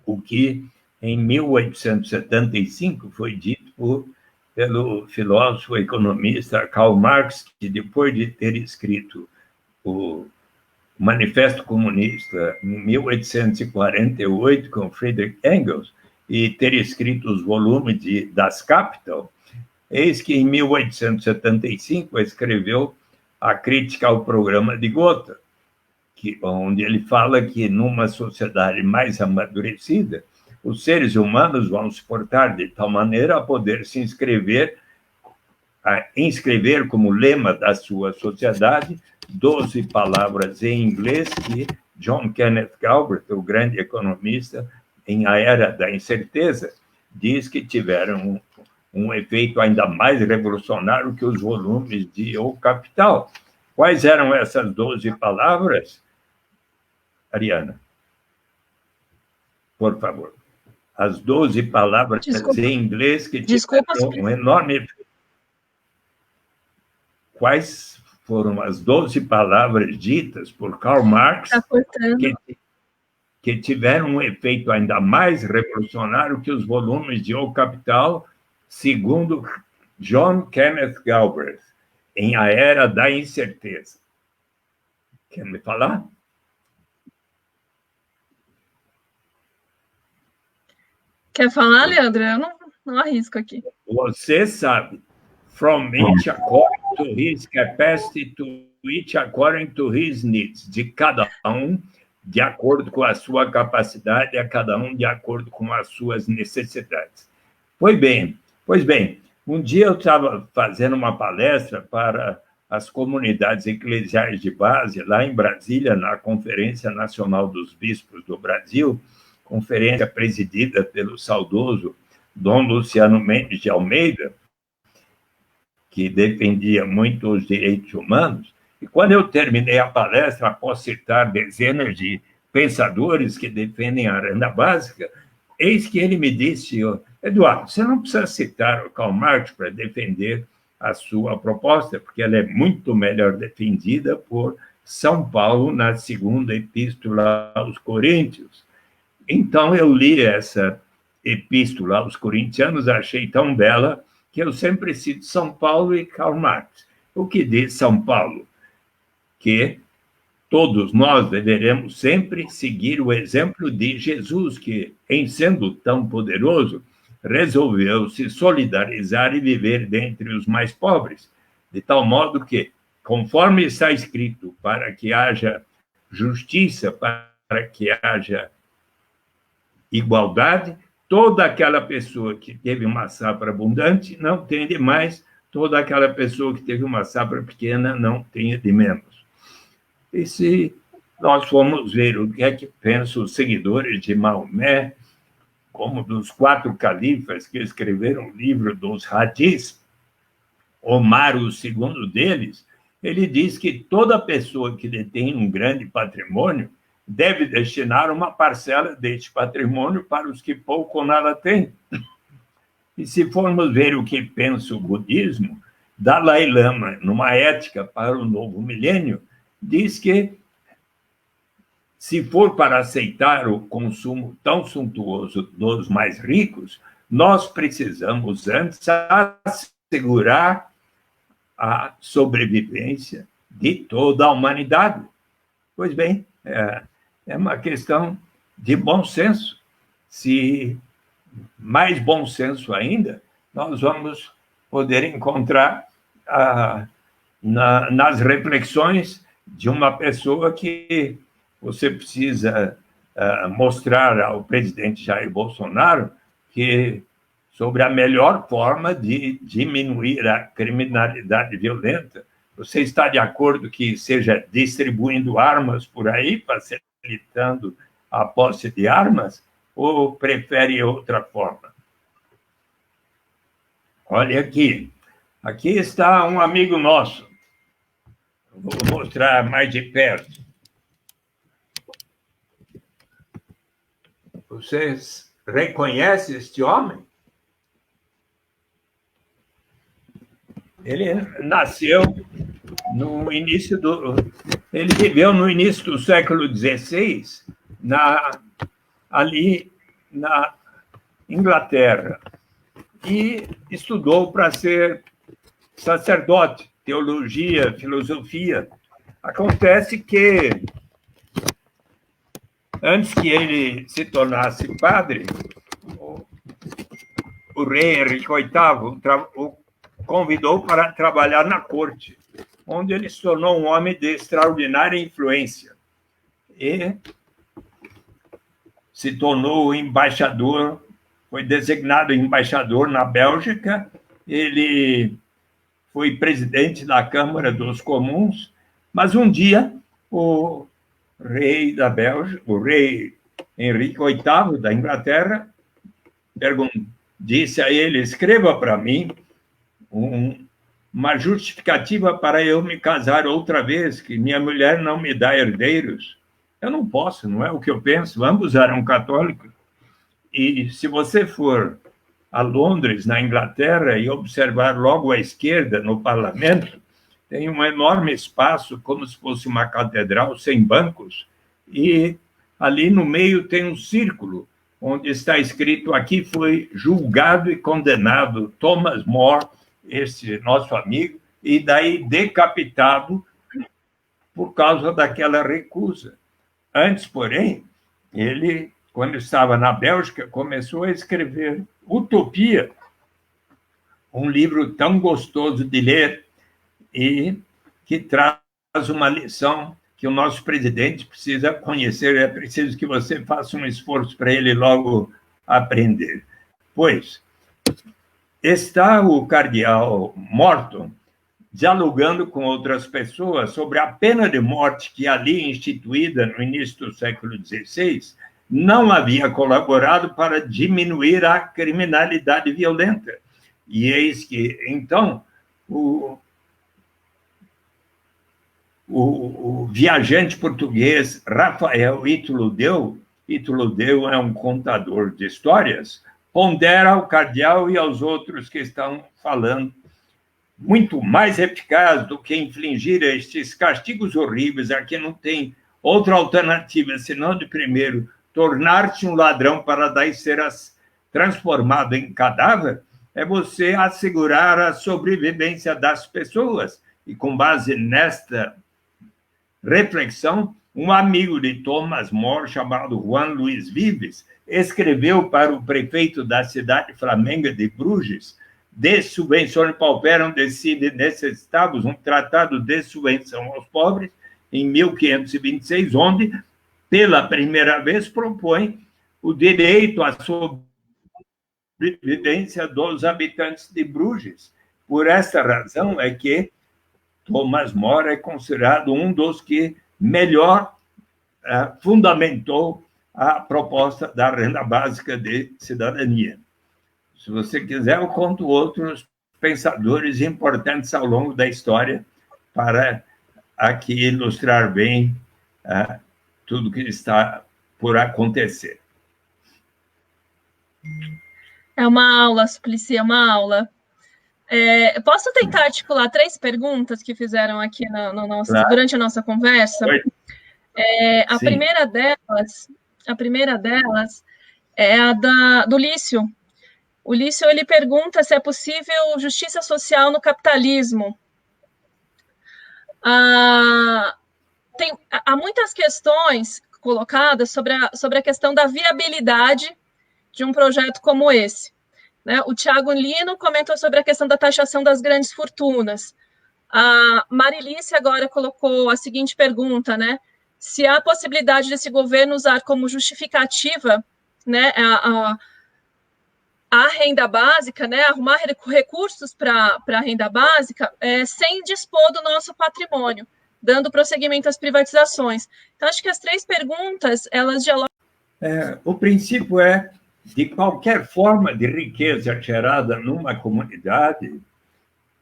A: o que em 1875 foi dito pelo filósofo e economista Karl Marx, que depois de ter escrito o Manifesto Comunista em 1848 com Friedrich Engels e ter escrito os volumes de Das Kapital, eis que em 1875 escreveu a crítica ao programa de Gotha, onde ele fala que numa sociedade mais amadurecida, os seres humanos vão se portar de tal maneira a poder se inscrever como lema da sua sociedade 12 palavras em inglês que John Kenneth Galbraith, o grande economista, em A Era da Incerteza, diz que tiveram um efeito ainda mais revolucionário que os volumes de O Capital. Quais eram essas 12 palavras, Ariana? Por favor. As 12 palavras em inglês que tiveram um enorme efeito. Quais foram as 12 palavras ditas por Karl Marx que tiveram um efeito ainda mais revolucionário que os volumes de O Capital, segundo John Kenneth Galbraith, em A Era da Incerteza? Quer me falar?
B: Quer falar, Leandro? Eu não arrisco aqui.
A: Você sabe. From each according to his capacity, to each according to his needs. De cada um, de acordo com a sua capacidade, a cada um de acordo com as suas necessidades. Pois bem, um dia eu estava fazendo uma palestra para as comunidades eclesiais de base, lá em Brasília, na Conferência Nacional dos Bispos do Brasil, conferência presidida pelo saudoso Dom Luciano Mendes de Almeida, que defendia muito os direitos humanos. E quando eu terminei a palestra, após citar dezenas de pensadores que defendem a renda básica, eis que ele me disse: Eduardo, você não precisa citar o Karl Marx para defender a sua proposta, porque ela é muito melhor defendida por São Paulo na segunda epístola aos Coríntios. Então, eu li essa epístola aos Coríntios, achei tão bela que eu sempre cito São Paulo e Karl Marx. O que diz São Paulo? Que todos nós deveremos sempre seguir o exemplo de Jesus, que, em sendo tão poderoso, resolveu se solidarizar e viver dentre os mais pobres. de tal modo que, conforme está escrito, para que haja justiça, para que haja igualdade, toda aquela pessoa que teve uma safra abundante não tem de mais, toda aquela pessoa que teve uma safra pequena não tenha de menos. E se nós formos ver o que é que pensam os seguidores de Maomé, como dos 4 califas que escreveram o livro dos Hadiths, Omar, o segundo deles, ele diz que toda pessoa que detém um grande patrimônio deve destinar uma parcela deste patrimônio para os que pouco ou nada têm. E se formos ver o que pensa o budismo, Dalai Lama, numa ética para o novo milênio, diz que, se for para aceitar o consumo tão suntuoso dos mais ricos, nós precisamos antes assegurar a sobrevivência de toda a humanidade. Pois bem, é uma questão de bom senso. Se mais bom senso ainda, nós vamos poder encontrar nas reflexões de uma pessoa que você precisa mostrar ao presidente Jair Bolsonaro que sobre a melhor forma de diminuir a criminalidade violenta. Você está de acordo que seja distribuindo armas por aí, facilitando a posse de armas, ou prefere outra forma? Olha aqui. Aqui está um amigo nosso. Vou mostrar mais de perto. Vocês reconhecem este homem? Ele nasceu no início Ele viveu no início do século XVI, ali na Inglaterra, e estudou para ser sacerdote, teologia, filosofia. Acontece que, antes que ele se tornasse padre, o rei Henrique VIII o convidou para trabalhar na corte, onde ele se tornou um homem de extraordinária influência e se tornou embaixador, foi designado embaixador na Bélgica. Ele foi presidente da Câmara dos Comuns, mas um dia o rei da Bélgica, o rei Henrique VIII da Inglaterra, disse a ele: escreva para mim uma justificativa para eu me casar outra vez, que minha mulher não me dá herdeiros. Eu não posso, não é o que eu penso. Ambos eram católicos. E se você for a Londres, na Inglaterra, e observar logo à esquerda, no parlamento, tem um enorme espaço, como se fosse uma catedral, sem bancos, e ali no meio tem um círculo, onde está escrito: aqui foi julgado e condenado Thomas More, esse nosso amigo, e daí decapitado por causa daquela recusa. Antes, porém, ele, quando estava na Bélgica, começou a escrever Utopia, um livro tão gostoso de ler e que traz uma lição que o nosso presidente precisa conhecer. É preciso que você faça um esforço para ele logo aprender. Pois, está o cardeal Morton dialogando com outras pessoas sobre a pena de morte que ali instituída no início do século XVI não havia colaborado para diminuir a criminalidade violenta. E eis que, então, o viajante português Rafael Ítalo Deu é um contador de histórias, pondera ao cardeal e aos outros que estão falando: muito mais eficaz do que infligir estes castigos horríveis, a que não tem outra alternativa senão, de primeiro, tornar-te um ladrão para daí ser transformado em cadáver, é você assegurar a sobrevivência das pessoas. E com base nesta reflexão, um amigo de Thomas More, chamado Juan Luís Vives, escreveu para o prefeito da cidade flamenga de Bruges, de subvenção pauperum decide necessitados, um tratado de subvenção aos pobres, em 1526, onde, pela primeira vez, propõe o direito à sobrevivência dos habitantes de Bruges. Por esta razão é que Thomas More é considerado um dos que melhor fundamentou a proposta da renda básica de cidadania. Se você quiser, eu conto outros pensadores importantes ao longo da história para aqui ilustrar bem tudo que está por acontecer.
B: É uma aula, Suplicy, é uma aula. Posso tentar articular 3 perguntas que fizeram aqui
A: Claro.
B: durante a nossa conversa? A primeira delas é a do Lício. O Lício, ele pergunta se é possível justiça social no capitalismo. Há muitas questões colocadas sobre a questão da viabilidade de um projeto como esse. Né? O Tiago Lino comentou sobre a questão da taxação das grandes fortunas. A Marilice agora colocou a seguinte pergunta, né? Se há possibilidade desse governo usar como justificativa, né, a renda básica, né, arrumar recursos para a renda básica sem dispor do nosso patrimônio, dando prosseguimento às privatizações. Então, acho que as 3 perguntas, elas dialogam.
A: O princípio é, de qualquer forma de riqueza gerada numa comunidade,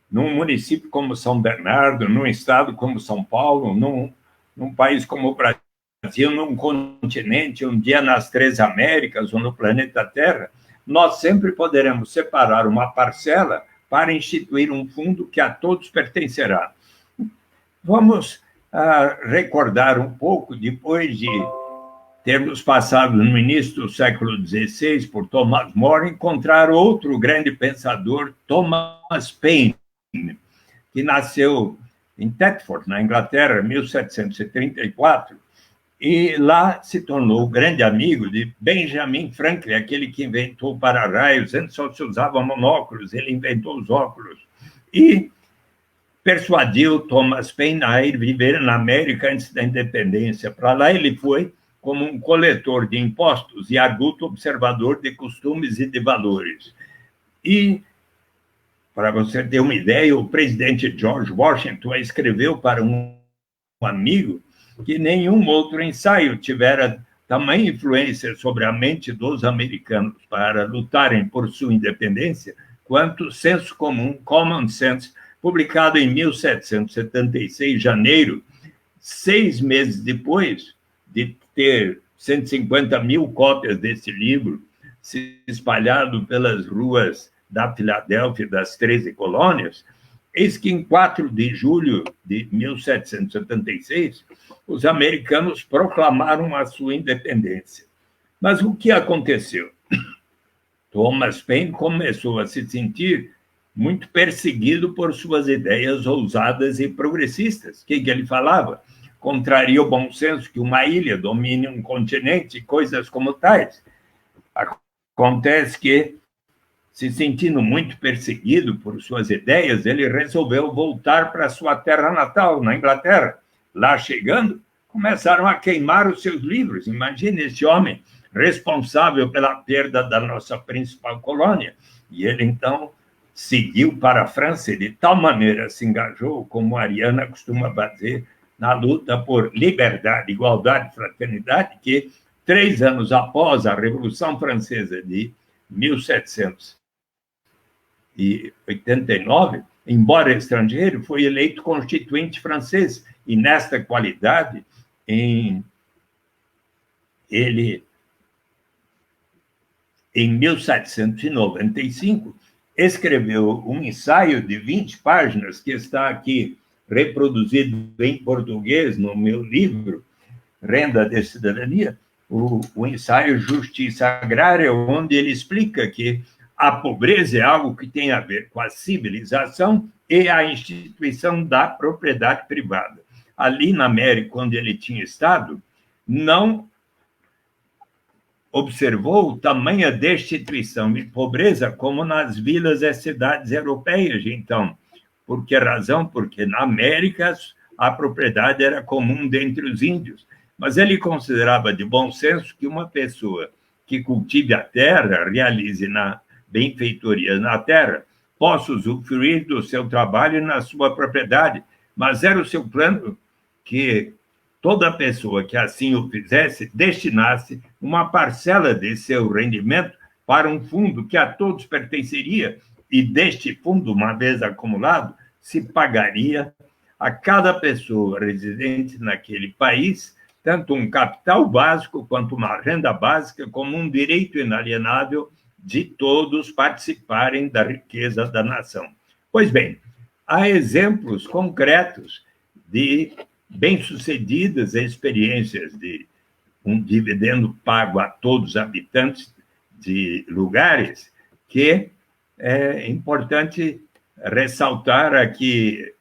A: num município como São Bernardo, num estado como São Paulo, num país como o Brasil, num continente, um dia nas 3 Américas ou no planeta Terra, nós sempre poderemos separar uma parcela para instituir um fundo que a todos pertencerá. Vamos recordar um pouco, depois de termos passado no início do século XVI por Thomas More, encontrar outro grande pensador, Thomas Paine, que nasceu em Thetford, na Inglaterra, em 1734, e lá se tornou grande amigo de Benjamin Franklin, aquele que inventou o para-raios. Antes só se usava monóculos, ele inventou os óculos. E persuadiu Thomas Paine a ir viver na América antes da independência. Para lá ele foi como um coletor de impostos e arguto observador de costumes e de valores. E, para você ter uma ideia, o presidente George Washington escreveu para um amigo que nenhum outro ensaio tivera tamanha influência sobre a mente dos americanos para lutarem por sua independência quanto Senso Comum, Common Sense, publicado em 1776, janeiro, 6 meses depois de ter 150 mil cópias desse livro se espalhado pelas ruas da Filadélfia e das 13 colônias. Eis que, em 4 de julho de 1776, os americanos proclamaram a sua independência. Mas o que aconteceu? Thomas Paine começou a se sentir muito perseguido por suas ideias ousadas e progressistas. O que ele falava? Contraria o bom senso que uma ilha domine um continente, coisas como tais. Acontece que, se sentindo muito perseguido por suas ideias, ele resolveu voltar para sua terra natal, na Inglaterra. Lá chegando, começaram a queimar os seus livros. Imagine esse homem responsável pela perda da nossa principal colônia. E ele, então, seguiu para a França e, de tal maneira, se engajou, como a Ariana costuma dizer, na luta por liberdade, igualdade e fraternidade, que, 3 anos após a Revolução Francesa de 1789, embora estrangeiro, foi eleito constituinte francês. E, nesta qualidade, ele, em 1795, escreveu um ensaio de 20 páginas, que está aqui reproduzido em português no meu livro, Renda de Cidadania, o ensaio Justiça Agrária, onde ele explica que a pobreza é algo que tem a ver com a civilização e a instituição da propriedade privada. Ali na América, onde ele tinha estado, não observou tamanha destituição e pobreza como nas vilas e cidades europeias, então. Por que razão? Porque na América a propriedade era comum dentre os índios, mas ele considerava de bom senso que uma pessoa que cultive a terra, realize benfeitorias na terra, possa usufruir do seu trabalho na sua propriedade, mas era o seu plano que toda pessoa que assim o fizesse destinasse uma parcela de seu rendimento para um fundo que a todos pertenceria, e deste fundo, uma vez acumulado, se pagaria a cada pessoa residente naquele país tanto um capital básico quanto uma renda básica como um direito inalienável de todos participarem da riqueza da nação. Pois bem, há exemplos concretos de bem-sucedidas experiências de um dividendo pago a todos os habitantes de lugares que é importante ressaltar aqui,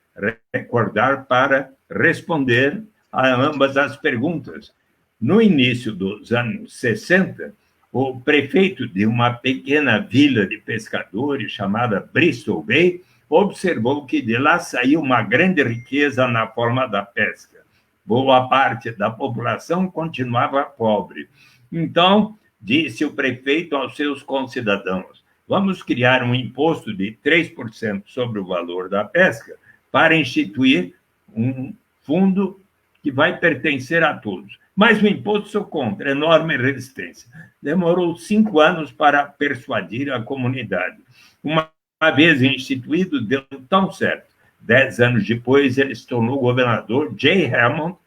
A: recordar para responder a ambas as perguntas. No início dos anos 60, o prefeito de uma pequena vila de pescadores chamada Bristol Bay observou que de lá saía uma grande riqueza na forma da pesca. Boa parte da população continuava pobre. Então, disse o prefeito aos seus concidadãos: vamos criar um imposto de 3% sobre o valor da pesca para instituir um fundo que vai pertencer a todos. Mas o imposto sou contra, enorme resistência. Demorou 5 anos para persuadir a comunidade. Uma vez instituído, deu tão certo. 10 anos depois, ele se tornou governador Jay Hammond,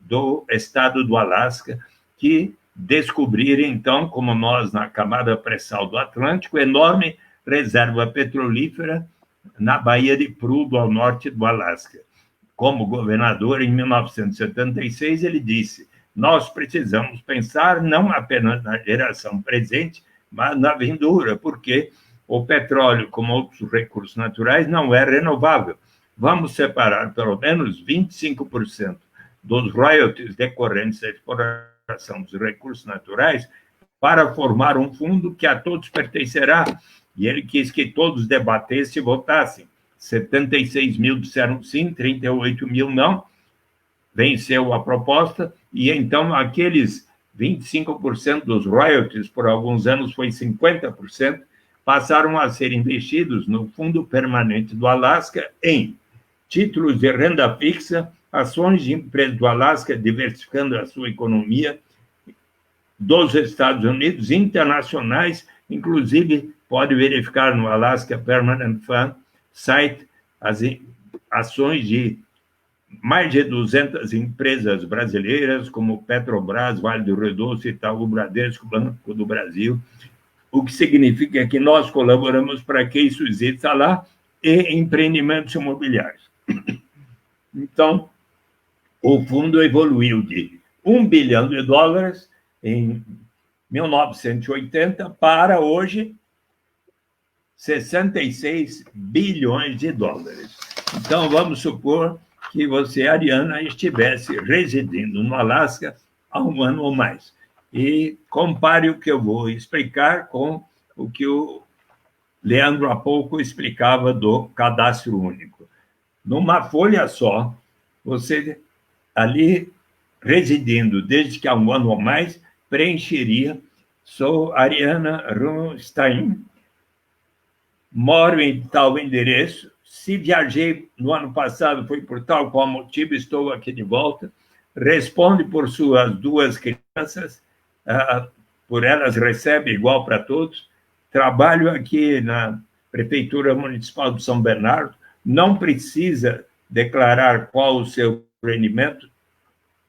A: do estado do Alasca, que descobriram, então, como nós, na camada pré-sal do Atlântico, enorme reserva petrolífera na Baía de Prudhoe, ao norte do Alasca. Como governador, em 1976, ele disse: nós precisamos pensar não apenas na geração presente, mas na vindoura, porque o petróleo, como outros recursos naturais, não é renovável. Vamos separar pelo menos 25% dos royalties decorrentes da exploração dos recursos naturais para formar um fundo que a todos pertencerá. E ele quis que todos debatessem e votassem. 76 mil disseram sim, 38 mil não. Venceu a proposta, e então aqueles 25% dos royalties, por alguns anos foi 50%, passaram a ser investidos no Fundo Permanente do Alasca em títulos de renda fixa, ações de empresas do Alasca, diversificando a sua economia, dos Estados Unidos, internacionais, inclusive pode verificar no Alaska Permanent Fund site as ações de mais de 200 empresas brasileiras, como Petrobras, Vale do Rio Doce, Itaú, Bradesco, Banco do Brasil, o que significa que nós colaboramos para que isso exista lá, e empreendimentos imobiliários. Então, o fundo evoluiu de $1 bilhão em 1980 para hoje 66 bilhões de dólares. Então, vamos supor que você, Ariana, estivesse residindo no Alasca há 1 ano ou mais. E compare o que eu vou explicar com o que o Leandro há pouco explicava do cadastro único. Numa folha só, você ali residindo desde que há 1 ano ou mais, preencheria: sou Ariana Runstein, moro em tal endereço, se viajei no ano passado foi por tal qual motivo, estou aqui de volta, responde por suas 2 crianças, por elas recebe igual para todos, trabalho aqui na Prefeitura Municipal de São Bernardo, não precisa declarar qual o seu rendimento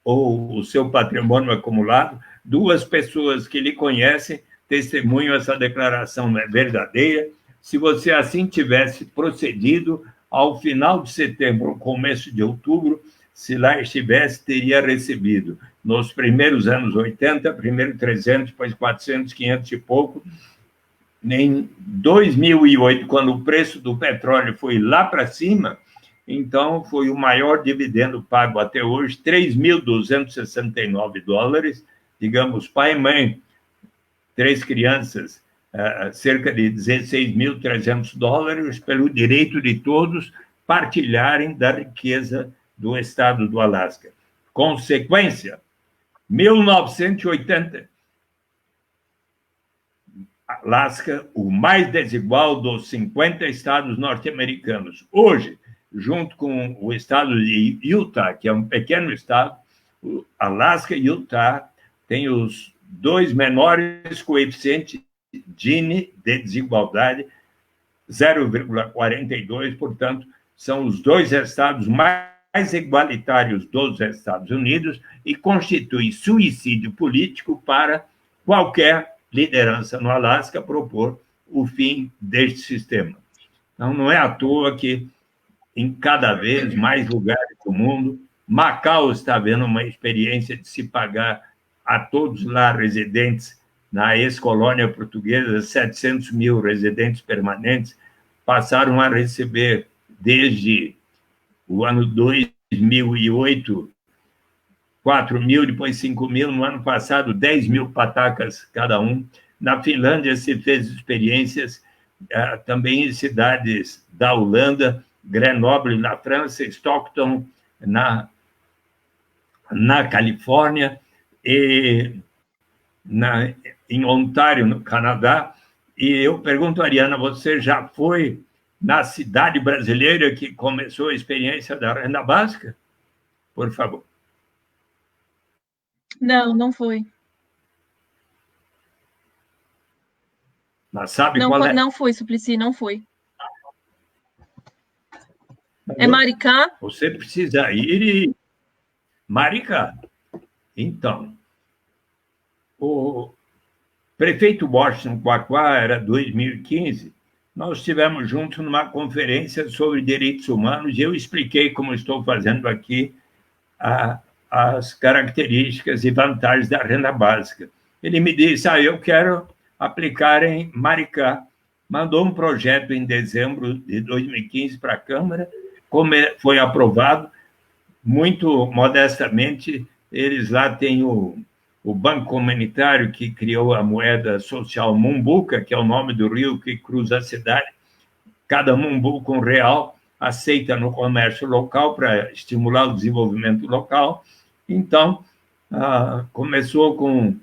A: ou o seu patrimônio acumulado, 2 pessoas que lhe conhecem testemunham essa declaração é verdadeira. Se você assim tivesse procedido, ao final de setembro, começo de outubro, se lá estivesse, teria recebido, nos primeiros anos 80, primeiro 300, depois 400, 500 e pouco. Em 2008, quando o preço do petróleo foi lá para cima, então foi o maior dividendo pago até hoje, $3.269, digamos, pai e mãe, 3 crianças, cerca de $16.300, pelo direito de todos partilharem da riqueza do estado do Alasca. Consequência, 1980, Alasca, o mais desigual dos 50 estados norte-americanos. Hoje, junto com o estado de Utah, que é um pequeno estado, Alasca e Utah têm os 2 menores coeficientes Gini de desigualdade, 0,42, portanto, são os 2 estados mais igualitários dos Estados Unidos e constitui suicídio político para qualquer liderança no Alasca propor o fim deste sistema. Então, não é à toa que, em cada vez mais lugares do mundo, Macau está vendo uma experiência de se pagar a todos lá residentes na ex-colônia portuguesa, 700 mil residentes permanentes passaram a receber, desde o ano 2008, 4 mil, depois 5 mil, no ano passado, 10 mil patacas cada um. Na Finlândia se fez experiências também em cidades da Holanda, Grenoble, na França, Stockton, na Califórnia, e em Ontário, no Canadá. E eu pergunto, Ariana, você já foi na cidade brasileira que começou a experiência da renda básica? Por favor.
B: Não, não foi.
A: Mas sabe
B: não,
A: qual é?
B: Não fui, Suplicy, não fui. É Maricá?
A: Você precisa ir e... Maricá. Então, o prefeito Washington Quaquá, era 2015, nós estivemos juntos numa conferência sobre direitos humanos e eu expliquei, como estou fazendo aqui, as características e vantagens da renda básica. Ele me disse, eu quero aplicar em Maricá. Mandou um projeto em dezembro de 2015 para a Câmara, foi aprovado, muito modestamente, eles lá têm o Banco Comunitário, que criou a moeda social Mumbuca, que é o nome do rio que cruza a cidade. Cada Mumbuca, R$1, aceita no comércio local para estimular o desenvolvimento local. Então, começou com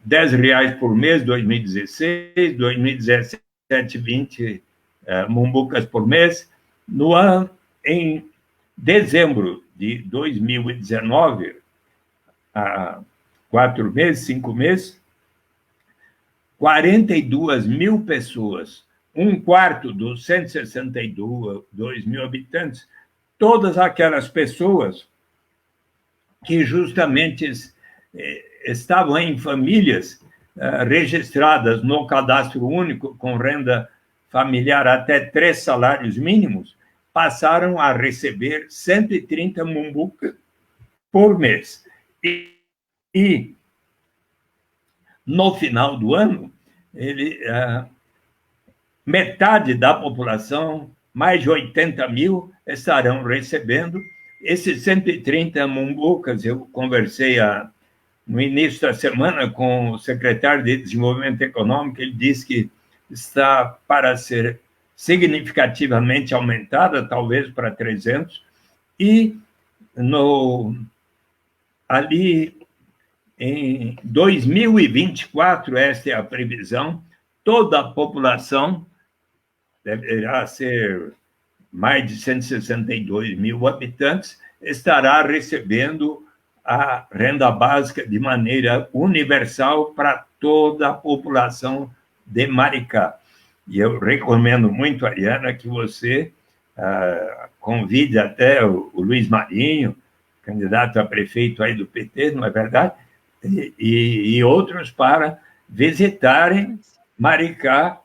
A: R$10 por mês, 2016, 2017, 20 Mumbucas por mês. Em dezembro de 2019, 4 meses, 5 meses, 42 mil pessoas, 1/4 dos 162 mil habitantes, todas aquelas pessoas que justamente estavam em famílias registradas no cadastro único com renda familiar até 3 salários mínimos, passaram a receber 130 Mumbuca por mês. E no final do ano, metade da população, mais de 80 mil, estarão recebendo esses 130 Mumbucas. Eu conversei no início da semana com o secretário de Desenvolvimento Econômico, ele disse que está para ser significativamente aumentada, talvez para 300, e ali em 2024, esta é a previsão, toda a população deverá ser mais de 162 mil habitantes, estará recebendo a renda básica de maneira universal para toda a população de Maricá. E eu recomendo muito, Ariana, que você convide até o Luiz Marinho, candidato a prefeito aí do PT, não é verdade? E outros para visitarem Maricá,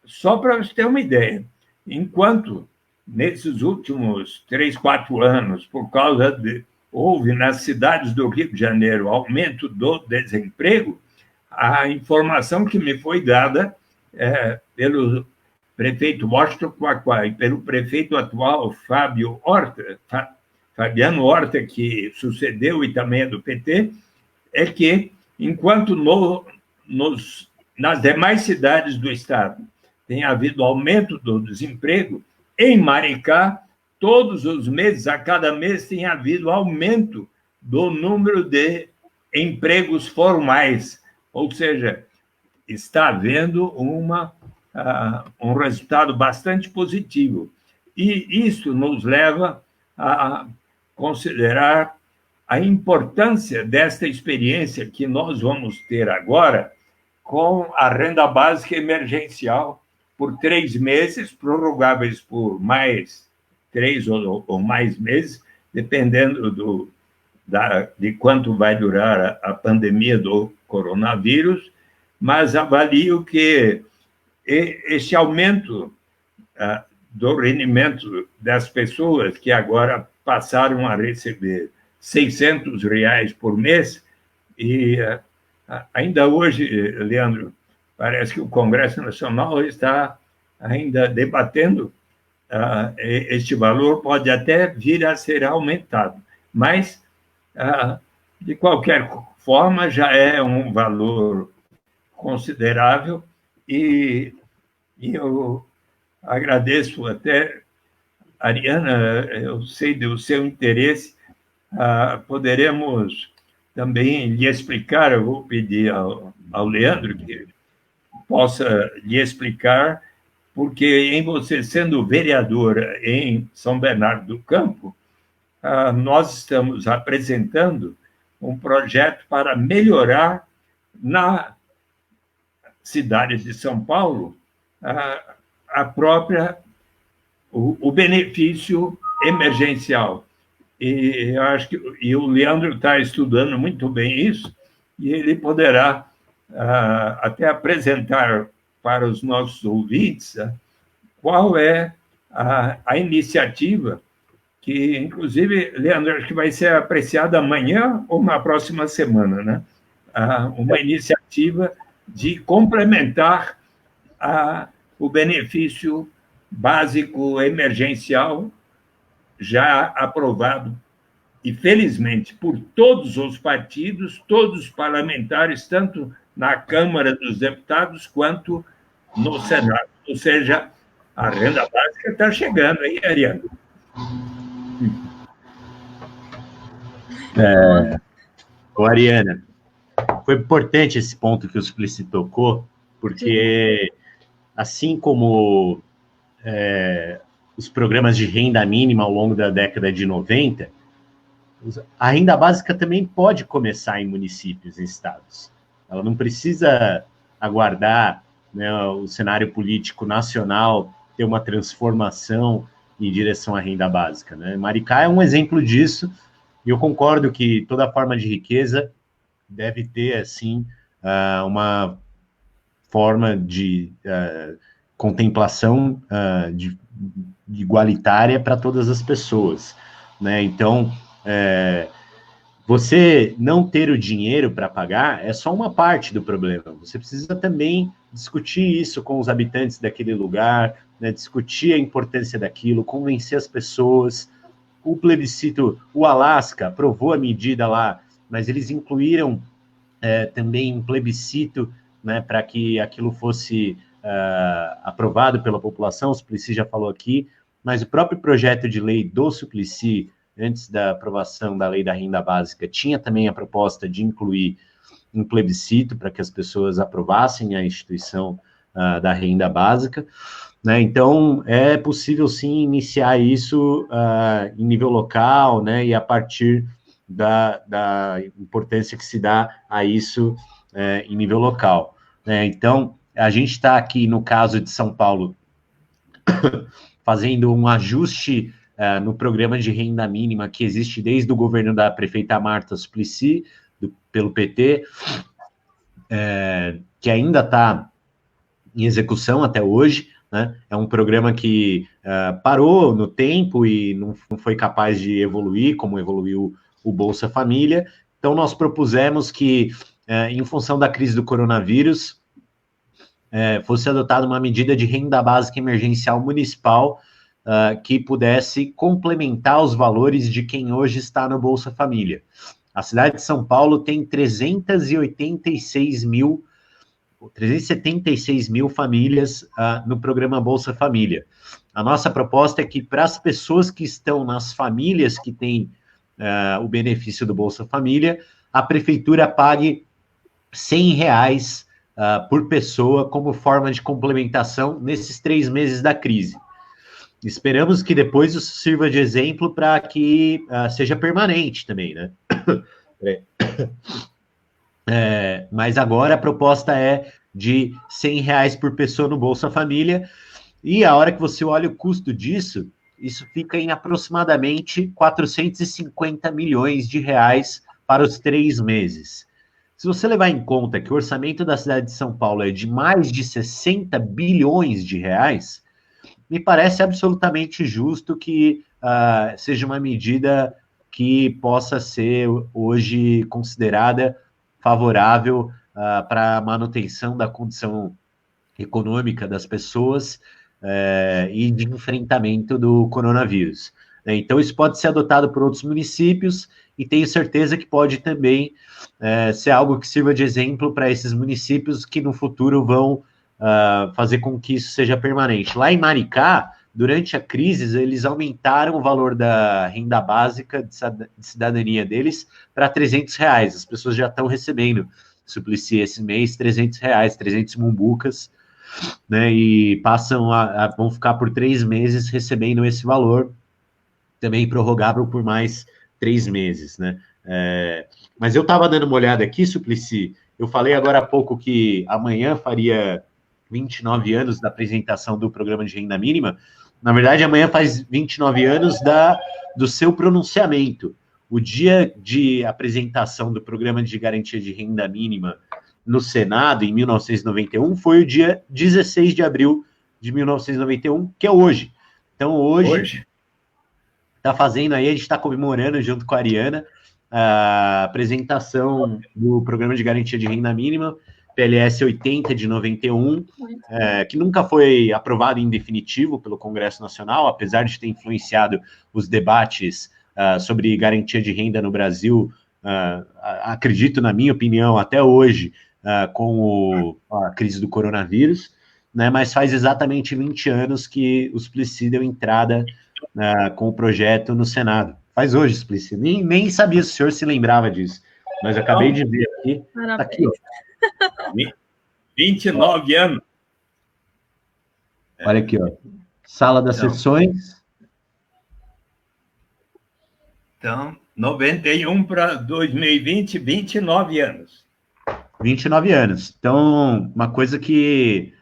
A: só para você ter uma ideia. Enquanto, nesses últimos 3, 4 anos, por causa houve nas cidades do Rio de Janeiro aumento do desemprego, a informação que me foi dada pelo prefeito Washington Quaquá e pelo prefeito atual, Fabiano Horta, que sucedeu e também é do PT, é que, enquanto nas demais cidades do estado tem havido aumento do desemprego, em Maricá, todos os meses, a cada mês, tem havido aumento do número de empregos formais, ou seja, está havendo um resultado bastante positivo. E isso nos leva a considerar a importância desta experiência que nós vamos ter agora com a renda básica emergencial por 3 meses, prorrogáveis por mais 3 ou mais meses, dependendo de quanto vai durar a pandemia do coronavírus, mas avalio que esse aumento do rendimento das pessoas que agora passaram a receber R$600 por mês, e ainda hoje, Leandro, parece que o Congresso Nacional está ainda debatendo este valor, pode até vir a ser aumentado, mas, de qualquer forma, já é um valor considerável, e eu agradeço até, Ariana, eu sei do seu interesse, poderemos também lhe explicar, eu vou pedir ao Leandro que possa lhe explicar, porque em você sendo vereadora em São Bernardo do Campo, nós estamos apresentando um projeto para melhorar na cidade de São Paulo o benefício emergencial. E eu acho que o Leandro está estudando muito bem isso, e ele poderá até apresentar para os nossos ouvintes qual é a iniciativa que, inclusive, Leandro, acho que vai ser apreciada amanhã ou na próxima semana, né? Uma iniciativa de complementar o benefício básico emergencial já aprovado, e felizmente, por todos os partidos, todos os parlamentares, tanto na Câmara dos Deputados quanto no Senado. Ou seja, a renda básica está chegando aí, Ariano.
C: Ariana, foi importante esse ponto que o Suplicy tocou, porque assim como os programas de renda mínima ao longo da década de 90, a renda básica também pode começar em municípios e estados. Ela não precisa aguardar, né, o cenário político nacional ter uma transformação em direção à renda básica, né? Maricá é um exemplo disso, e eu concordo que toda forma de riqueza deve ter, assim, uma forma de contemplação de igualitária para todas as pessoas, né? Então, você não ter o dinheiro para pagar é só uma parte do problema. Você precisa também discutir isso com os habitantes daquele lugar, né? Discutir a importância daquilo, convencer as pessoas. O plebiscito, o Alasca aprovou a medida lá, mas eles incluíram também um plebiscito, né, para que aquilo fosse aprovado pela população. O Suplicy já falou aqui, mas o próprio projeto de lei do Suplicy, antes da aprovação da lei da renda básica, tinha também a proposta de incluir um plebiscito para que as pessoas aprovassem a instituição da renda básica, né? Então, é possível, sim, iniciar isso em nível local, né, e a partir da importância que se dá a isso em nível local, né? Então, a gente está aqui, no caso de São Paulo, fazendo um ajuste no programa de renda mínima que existe desde o governo da prefeita Marta Suplicy, pelo PT, que ainda está em execução até hoje, né? É um programa que parou no tempo e não foi capaz de evoluir como evoluiu o Bolsa Família. Então, nós propusemos que, em função da crise do coronavírus, fosse adotada uma medida de renda básica emergencial municipal que pudesse complementar os valores de quem hoje está no Bolsa Família. A cidade de São Paulo tem 386 mil 376 mil famílias no programa Bolsa Família. A nossa proposta é que para as pessoas que estão nas famílias que têm o benefício do Bolsa Família, a prefeitura pague R$100 por pessoa como forma de complementação nesses 3 meses da crise. Esperamos que depois isso sirva de exemplo para que seja permanente também, né? Mas agora a proposta é de R$100 por pessoa no Bolsa Família, e a hora que você olha o custo disso, isso fica em aproximadamente 450 milhões de reais para os 3 meses. Se você levar em conta que o orçamento da cidade de São Paulo é de mais de 60 bilhões de reais, me parece absolutamente justo que seja uma medida que possa ser hoje considerada favorável para a manutenção da condição econômica das pessoas e de enfrentamento do coronavírus. Então, isso pode ser adotado por outros municípios e tenho certeza que pode também ser algo que sirva de exemplo para esses municípios que no futuro vão fazer com que isso seja permanente. Lá em Maricá, durante a crise, eles aumentaram o valor da renda básica de cidadania deles para R$300. As pessoas já estão recebendo, Suplicy, esse mês, R$300, 300 mumbucas, né, e vão ficar por 3 meses recebendo esse valor, também prorrogável por mais 3 meses, né? Mas eu estava dando uma olhada aqui, Suplicy, eu falei agora há pouco que amanhã faria 29 anos da apresentação do programa de renda mínima. Na verdade, amanhã faz 29 anos do seu pronunciamento. O dia de apresentação do programa de garantia de renda mínima no Senado, em 1991, foi o dia 16 de abril de 1991, que é hoje. Então, hoje está fazendo aí, a gente está comemorando junto com a Ariana a apresentação do programa de garantia de renda mínima, PLS 80 de 91, que nunca foi aprovado em definitivo pelo Congresso Nacional, apesar de ter influenciado os debates sobre garantia de renda no Brasil, acredito, na minha opinião, até hoje, com a crise do coronavírus, né, mas faz exatamente 20 anos que o Suplicy deu entrada com o projeto no Senado. Faz hoje, Suplicy. Nem sabia se o senhor se lembrava disso, mas acabei de ver aqui. Tá aqui, ó.
A: 29 anos.
C: Olha aqui, ó. Sala das sessões.
A: Então, 91 para 2020, 29 anos.
C: 29 anos. Então, uma coisa que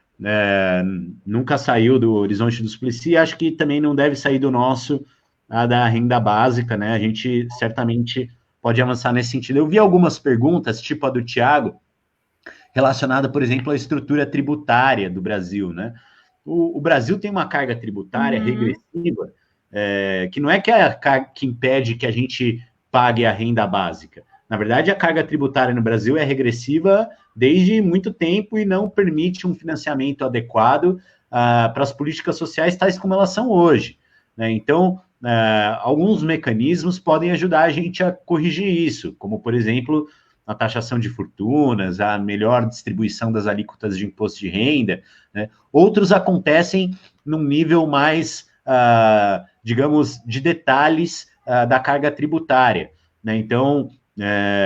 C: nunca saiu do horizonte do Suplicy, acho que também não deve sair do nosso, da renda básica, né? A gente certamente pode avançar nesse sentido. Eu vi algumas perguntas, tipo a do Tiago, relacionada, por exemplo, à estrutura tributária do Brasil, né? O Brasil tem uma carga tributária regressiva, que não é que impede que a gente pague a renda básica. Na verdade, a carga tributária no Brasil é regressiva desde muito tempo e não permite um financiamento adequado para as políticas sociais tais como elas são hoje, né? Então, alguns mecanismos podem ajudar a gente a corrigir isso, como, por exemplo, a taxação de fortunas, a melhor distribuição das alíquotas de imposto de renda, né? Outros acontecem num nível mais, digamos, de detalhes da carga tributária, né? Então,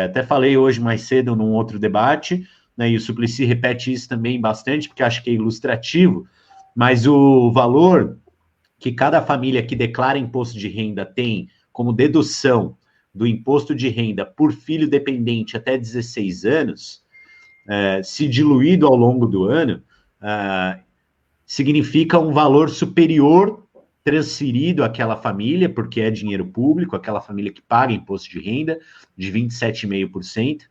C: até falei hoje mais cedo num outro debate, né, e o Suplicy repete isso também bastante, porque acho que é ilustrativo, mas o valor que cada família que declara imposto de renda tem como dedução do imposto de renda por filho dependente até 16 anos, se diluído ao longo do ano, significa um valor superior transferido àquela família, porque é dinheiro público, aquela família que paga imposto de renda, de 27,5%,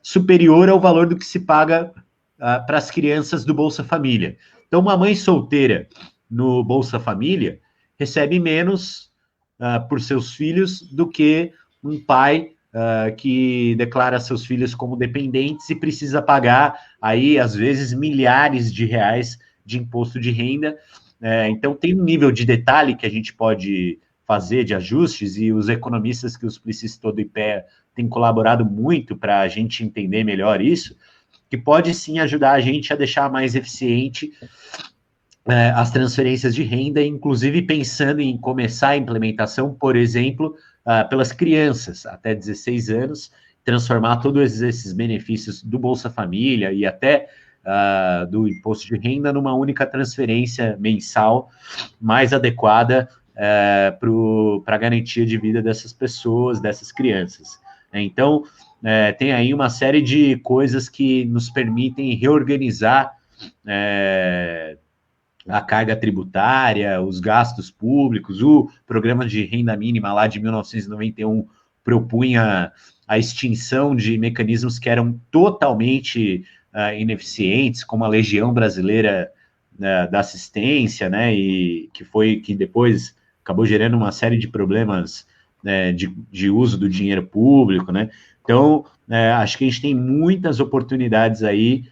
C: superior ao valor do que se paga para as crianças do Bolsa Família. Então, uma mãe solteira no Bolsa Família recebe menos por seus filhos do que um pai que declara seus filhos como dependentes e precisa pagar, aí, às vezes, milhares de reais de imposto de renda. Então, tem um nível de detalhe que a gente pode fazer de ajustes, e os economistas que o Suplicy citou do IPEA têm colaborado muito para a gente entender melhor isso, que pode sim ajudar a gente a deixar mais eficiente as transferências de renda, inclusive pensando em começar a implementação, por exemplo, pelas crianças até 16 anos, transformar todos esses benefícios do Bolsa Família e até do imposto de renda numa única transferência mensal mais adequada para a garantia de vida dessas pessoas, dessas crianças. Então, tem aí uma série de coisas que nos permitem reorganizar a carga tributária, os gastos públicos. O programa de renda mínima lá de 1991 propunha a extinção de mecanismos que eram totalmente ineficientes, como a Legião Brasileira da Assistência, né, e que depois acabou gerando uma série de problemas de uso do dinheiro público, né? Então, acho que a gente tem muitas oportunidades aí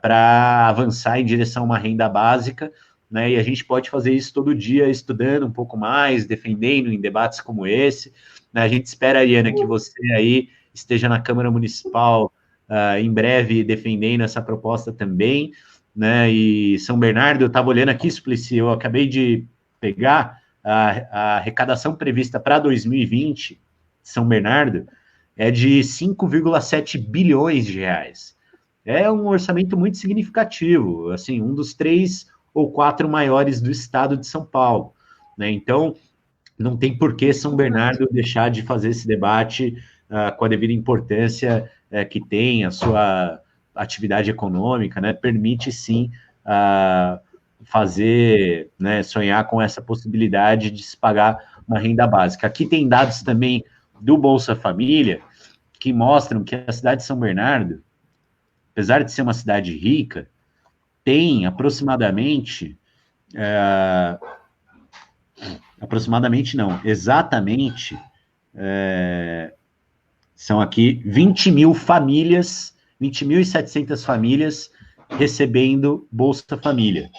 C: para avançar em direção a uma renda básica, né? E a gente pode fazer isso todo dia, estudando um pouco mais, defendendo em debates como esse. Né? A gente espera, Ariana, que você aí esteja na Câmara Municipal em breve defendendo essa proposta também, né? E São Bernardo, eu estava olhando aqui, Suplicy, eu acabei de pegar a arrecadação prevista para 2020, São Bernardo, é de 5,7 bilhões de reais. É um orçamento muito significativo, assim, um dos 3 ou 4 maiores do estado de São Paulo, né? Então, não tem por que São Bernardo deixar de fazer esse debate com a devida importância que tem a sua atividade econômica, né? Permite, sim, fazer, né, sonhar com essa possibilidade de se pagar uma renda básica. Aqui tem dados também do Bolsa Família que mostram que a cidade de São Bernardo, apesar de ser uma cidade rica, tem aproximadamente não, exatamente, são aqui 20 mil famílias, 20.700 famílias recebendo Bolsa Família.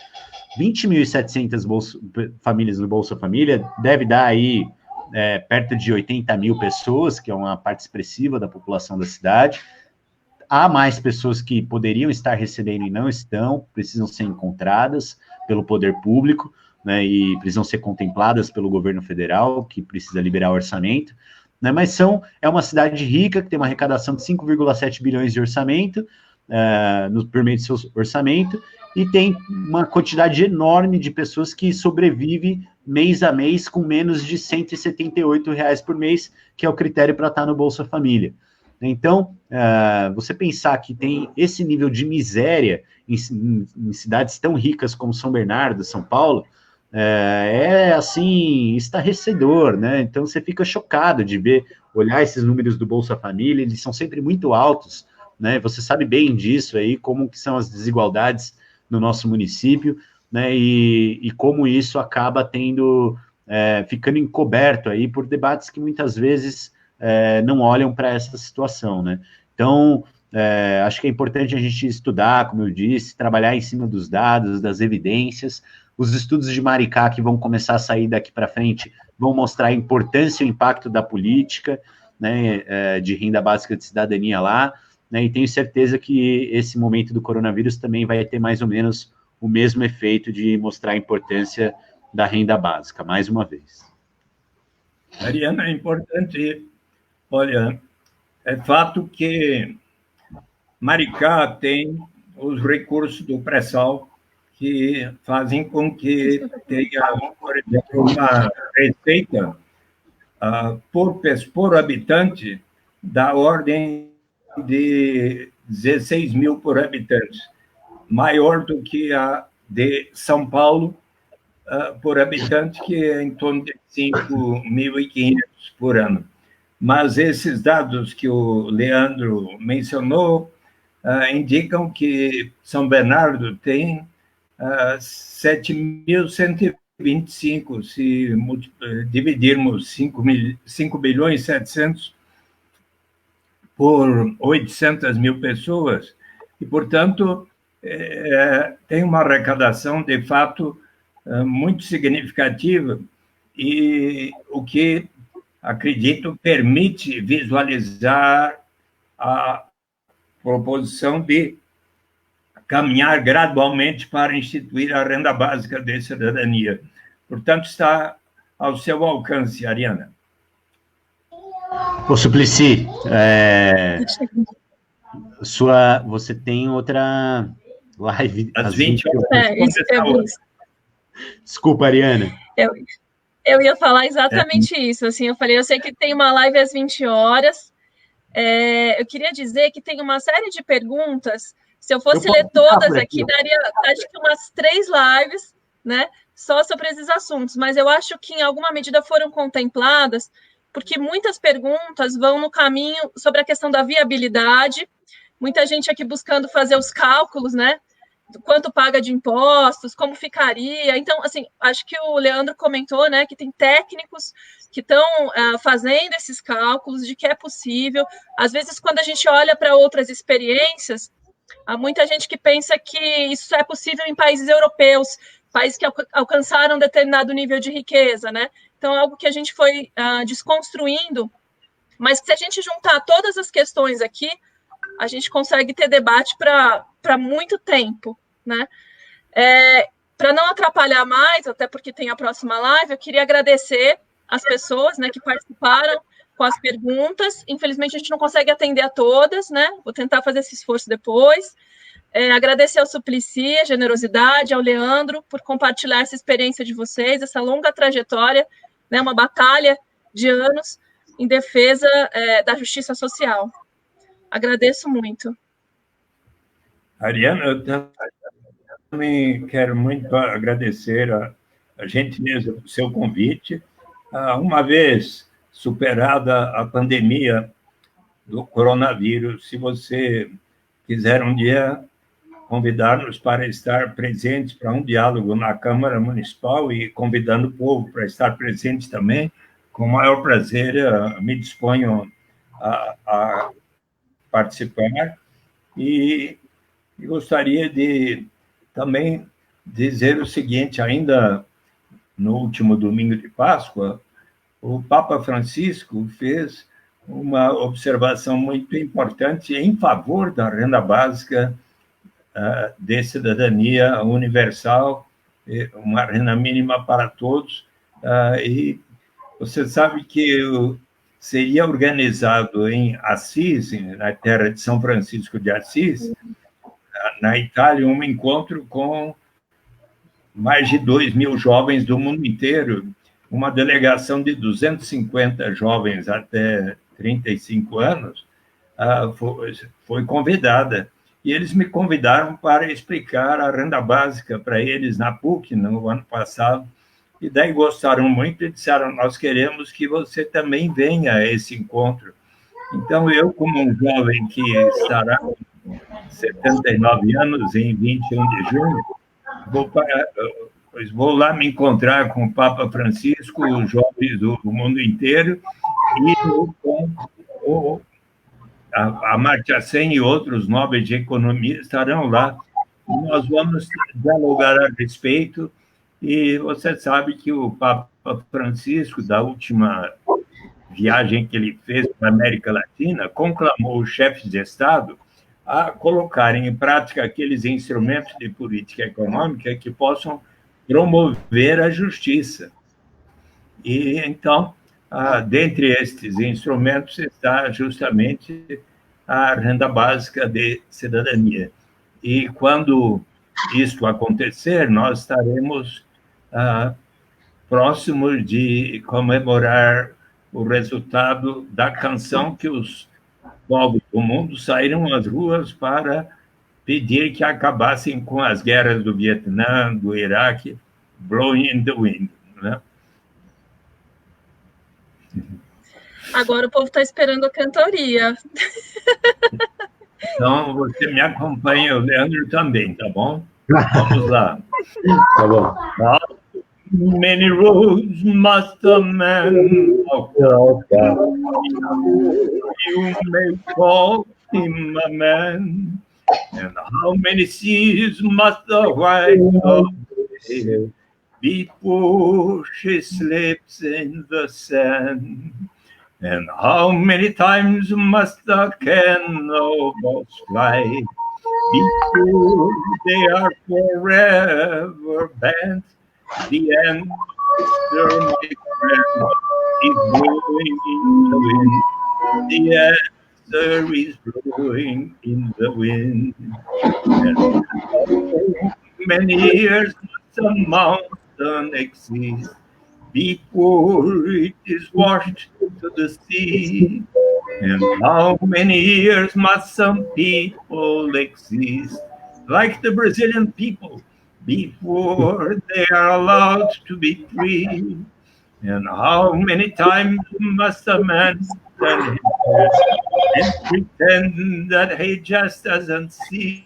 C: 20.700 famílias no Bolsa Família deve dar aí perto de 80 mil pessoas, que é uma parte expressiva da população da cidade. Há mais pessoas que poderiam estar recebendo e não estão, precisam ser encontradas pelo poder público, né, e precisam ser contempladas pelo governo federal, que precisa liberar o orçamento, né, mas é uma cidade rica, que tem uma arrecadação de 5,7 bilhões de orçamento, por meio do seu orçamento, e tem uma quantidade enorme de pessoas que sobrevive mês a mês com menos de R$ 178 por mês, que é o critério para estar no Bolsa Família. Então, você pensar que tem esse nível de miséria em cidades tão ricas como São Bernardo, São Paulo, assim, estarrecedor, né? Então, você fica chocado de olhar esses números do Bolsa Família, eles são sempre muito altos, né? Você sabe bem disso aí, como que são as desigualdades no nosso município, né? E como isso acaba ficando encoberto aí por debates que muitas vezes não olham para essa situação, né? Então, acho que é importante a gente estudar, como eu disse, trabalhar em cima dos dados, das evidências. Os estudos de Maricá que vão começar a sair daqui para frente vão mostrar a importância e o impacto da política, né, de renda básica de cidadania lá, né, e tenho certeza que esse momento do coronavírus também vai ter mais ou menos o mesmo efeito de mostrar a importância da renda básica, mais uma vez.
A: Ariana, é importante, olha, é fato que Maricá tem os recursos do pré-sal que fazem com que tenha, por exemplo, uma receita por habitante da ordem de 16 mil por habitante, maior do que a de São Paulo por habitante, que é em torno de 5.500 por ano. Mas esses dados que o Leandro mencionou indicam que São Bernardo tem 7.125, se dividirmos 5 bilhões e 700 por 800 mil pessoas, e, portanto, tem uma arrecadação, de fato, muito significativa, e o que, acredito, permite visualizar proposição de caminhar gradualmente para instituir a renda básica de cidadania. Portanto, está ao seu alcance, Ariana.
C: Ô, Suplicy, você tem outra live
A: às 20
B: horas.
C: Desculpa, Ariana.
B: Eu ia falar exatamente isso. Assim, eu falei, eu sei que tem uma live às 20 horas. Eu queria dizer que tem uma série de perguntas. Se eu fosse ler todas aqui, daria acho que umas 3 lives, né? Só sobre esses assuntos. Mas eu acho que em alguma medida foram contempladas, porque muitas perguntas vão no caminho sobre a questão da viabilidade. Muita gente aqui buscando fazer os cálculos, né? Quanto paga de impostos, como ficaria. Então, assim, acho que o Leandro comentou, né, que tem técnicos que estão fazendo esses cálculos de que é possível. Às vezes, quando a gente olha para outras experiências, há muita gente que pensa que isso é possível em países europeus, países que alcançaram determinado nível de riqueza, né? Então, é algo que a gente foi desconstruindo, mas se a gente juntar todas as questões aqui, a gente consegue ter debate para muito tempo, né? Para não atrapalhar mais, até porque tem a próxima live, eu queria agradecer as pessoas, né, que participaram com as perguntas. Infelizmente, a gente não consegue atender a todas, né? Vou tentar fazer esse esforço depois. Agradecer ao Suplicy, a generosidade, ao Leandro, por compartilhar essa experiência de vocês, essa longa trajetória, né, uma batalha de anos em defesa da justiça social. Agradeço muito.
A: Ariana, eu também quero muito agradecer a gentileza do seu convite. Uma vez superada a pandemia do coronavírus, se você quiser um dia convidar-nos para estar presentes para um diálogo na Câmara Municipal e convidando o povo para estar presente também, com o maior prazer me disponho a participar. E gostaria de também dizer o seguinte: ainda no último domingo de Páscoa, o Papa Francisco fez uma observação muito importante em favor da renda básica de cidadania universal, uma renda mínima para todos. E você sabe que seria organizado em Assis, na terra de São Francisco de Assis, na Itália, um encontro com mais de 2.000 jovens do mundo inteiro, uma delegação de 250 jovens até 35 anos foi convidada. E eles me convidaram para explicar a renda básica para eles na PUC, no ano passado. E daí gostaram muito e disseram: nós queremos que você também venha a esse encontro. Então, eu, como um jovem que estará com 79 anos em 21 de junho, vou lá me encontrar com o Papa Francisco, os jovens do mundo inteiro, e com a Amartya Sen e outros nobres de economia estarão lá. E nós vamos dialogar a respeito. E você sabe que o Papa Francisco, da última viagem que ele fez para a América Latina, conclamou os chefes de Estado a colocarem em prática aqueles instrumentos de política econômica que possam promover a justiça. E, então, dentre estes instrumentos está justamente a renda básica de cidadania. E, quando isto acontecer, nós estaremos próximos de comemorar o resultado da canção que os povos do mundo saíram às ruas para pedir que acabassem com as guerras do Vietnã, do Iraque, Blowing in the Wind, né?
B: Agora o povo está esperando a cantoria.
A: Então, você me acompanha, o Leandro também, tá bom? Vamos lá.
C: Tá bom.
A: Many roads must a man walk. You may call him a man. And how many seas must the white dove before she slips in the sand? And how many times must the cannonballs fly before they are forever banned? The answer, my friend, is blowing in the wind. The answer is blowing in the wind. And how many years must a mountain exist before it is washed to the sea? And how many years must some people exist, like the Brazilian people, before they are allowed to be free? And how many times must a man stand his head and pretend that he just doesn't see?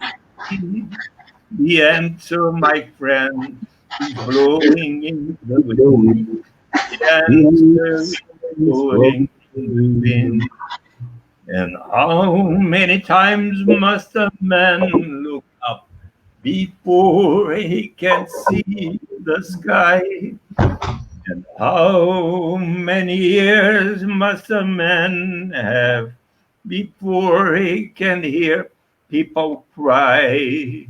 A: The answer, my friend, is blowing in the wind. The answer is blowing in the wind. And how many times must a man look up before he can see the sky? And how many years must a man have before he can hear people cry?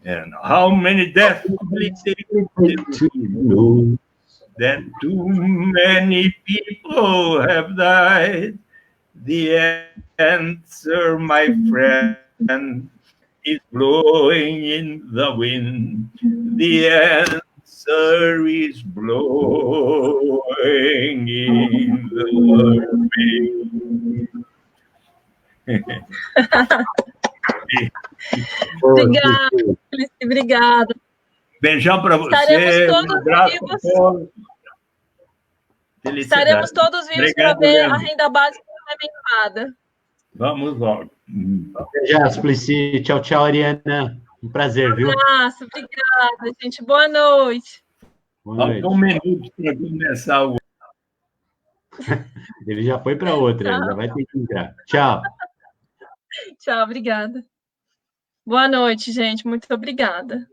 A: And how many deathly did he know that too many people have died? The answer, my friend, is blowing in the wind. The answer is blowing in the wind.
B: Obrigada, Felice, obrigada.
A: Beijão para você.
B: Estaremos todos vivos. Estaremos todos vivos para ver a renda básica implementada.
A: Vamos logo.
C: Já, Suplicy. Tchau, tchau, Ariana. Um prazer, viu?
B: Um abraço, obrigada, gente. Boa noite.
C: Boa noite.
A: Um minuto para começar o.
C: Ele já foi para outra,
B: Tchau.
C: já vai ter que entrar. Tchau.
B: Tchau, obrigada. Boa noite, gente. Muito obrigada.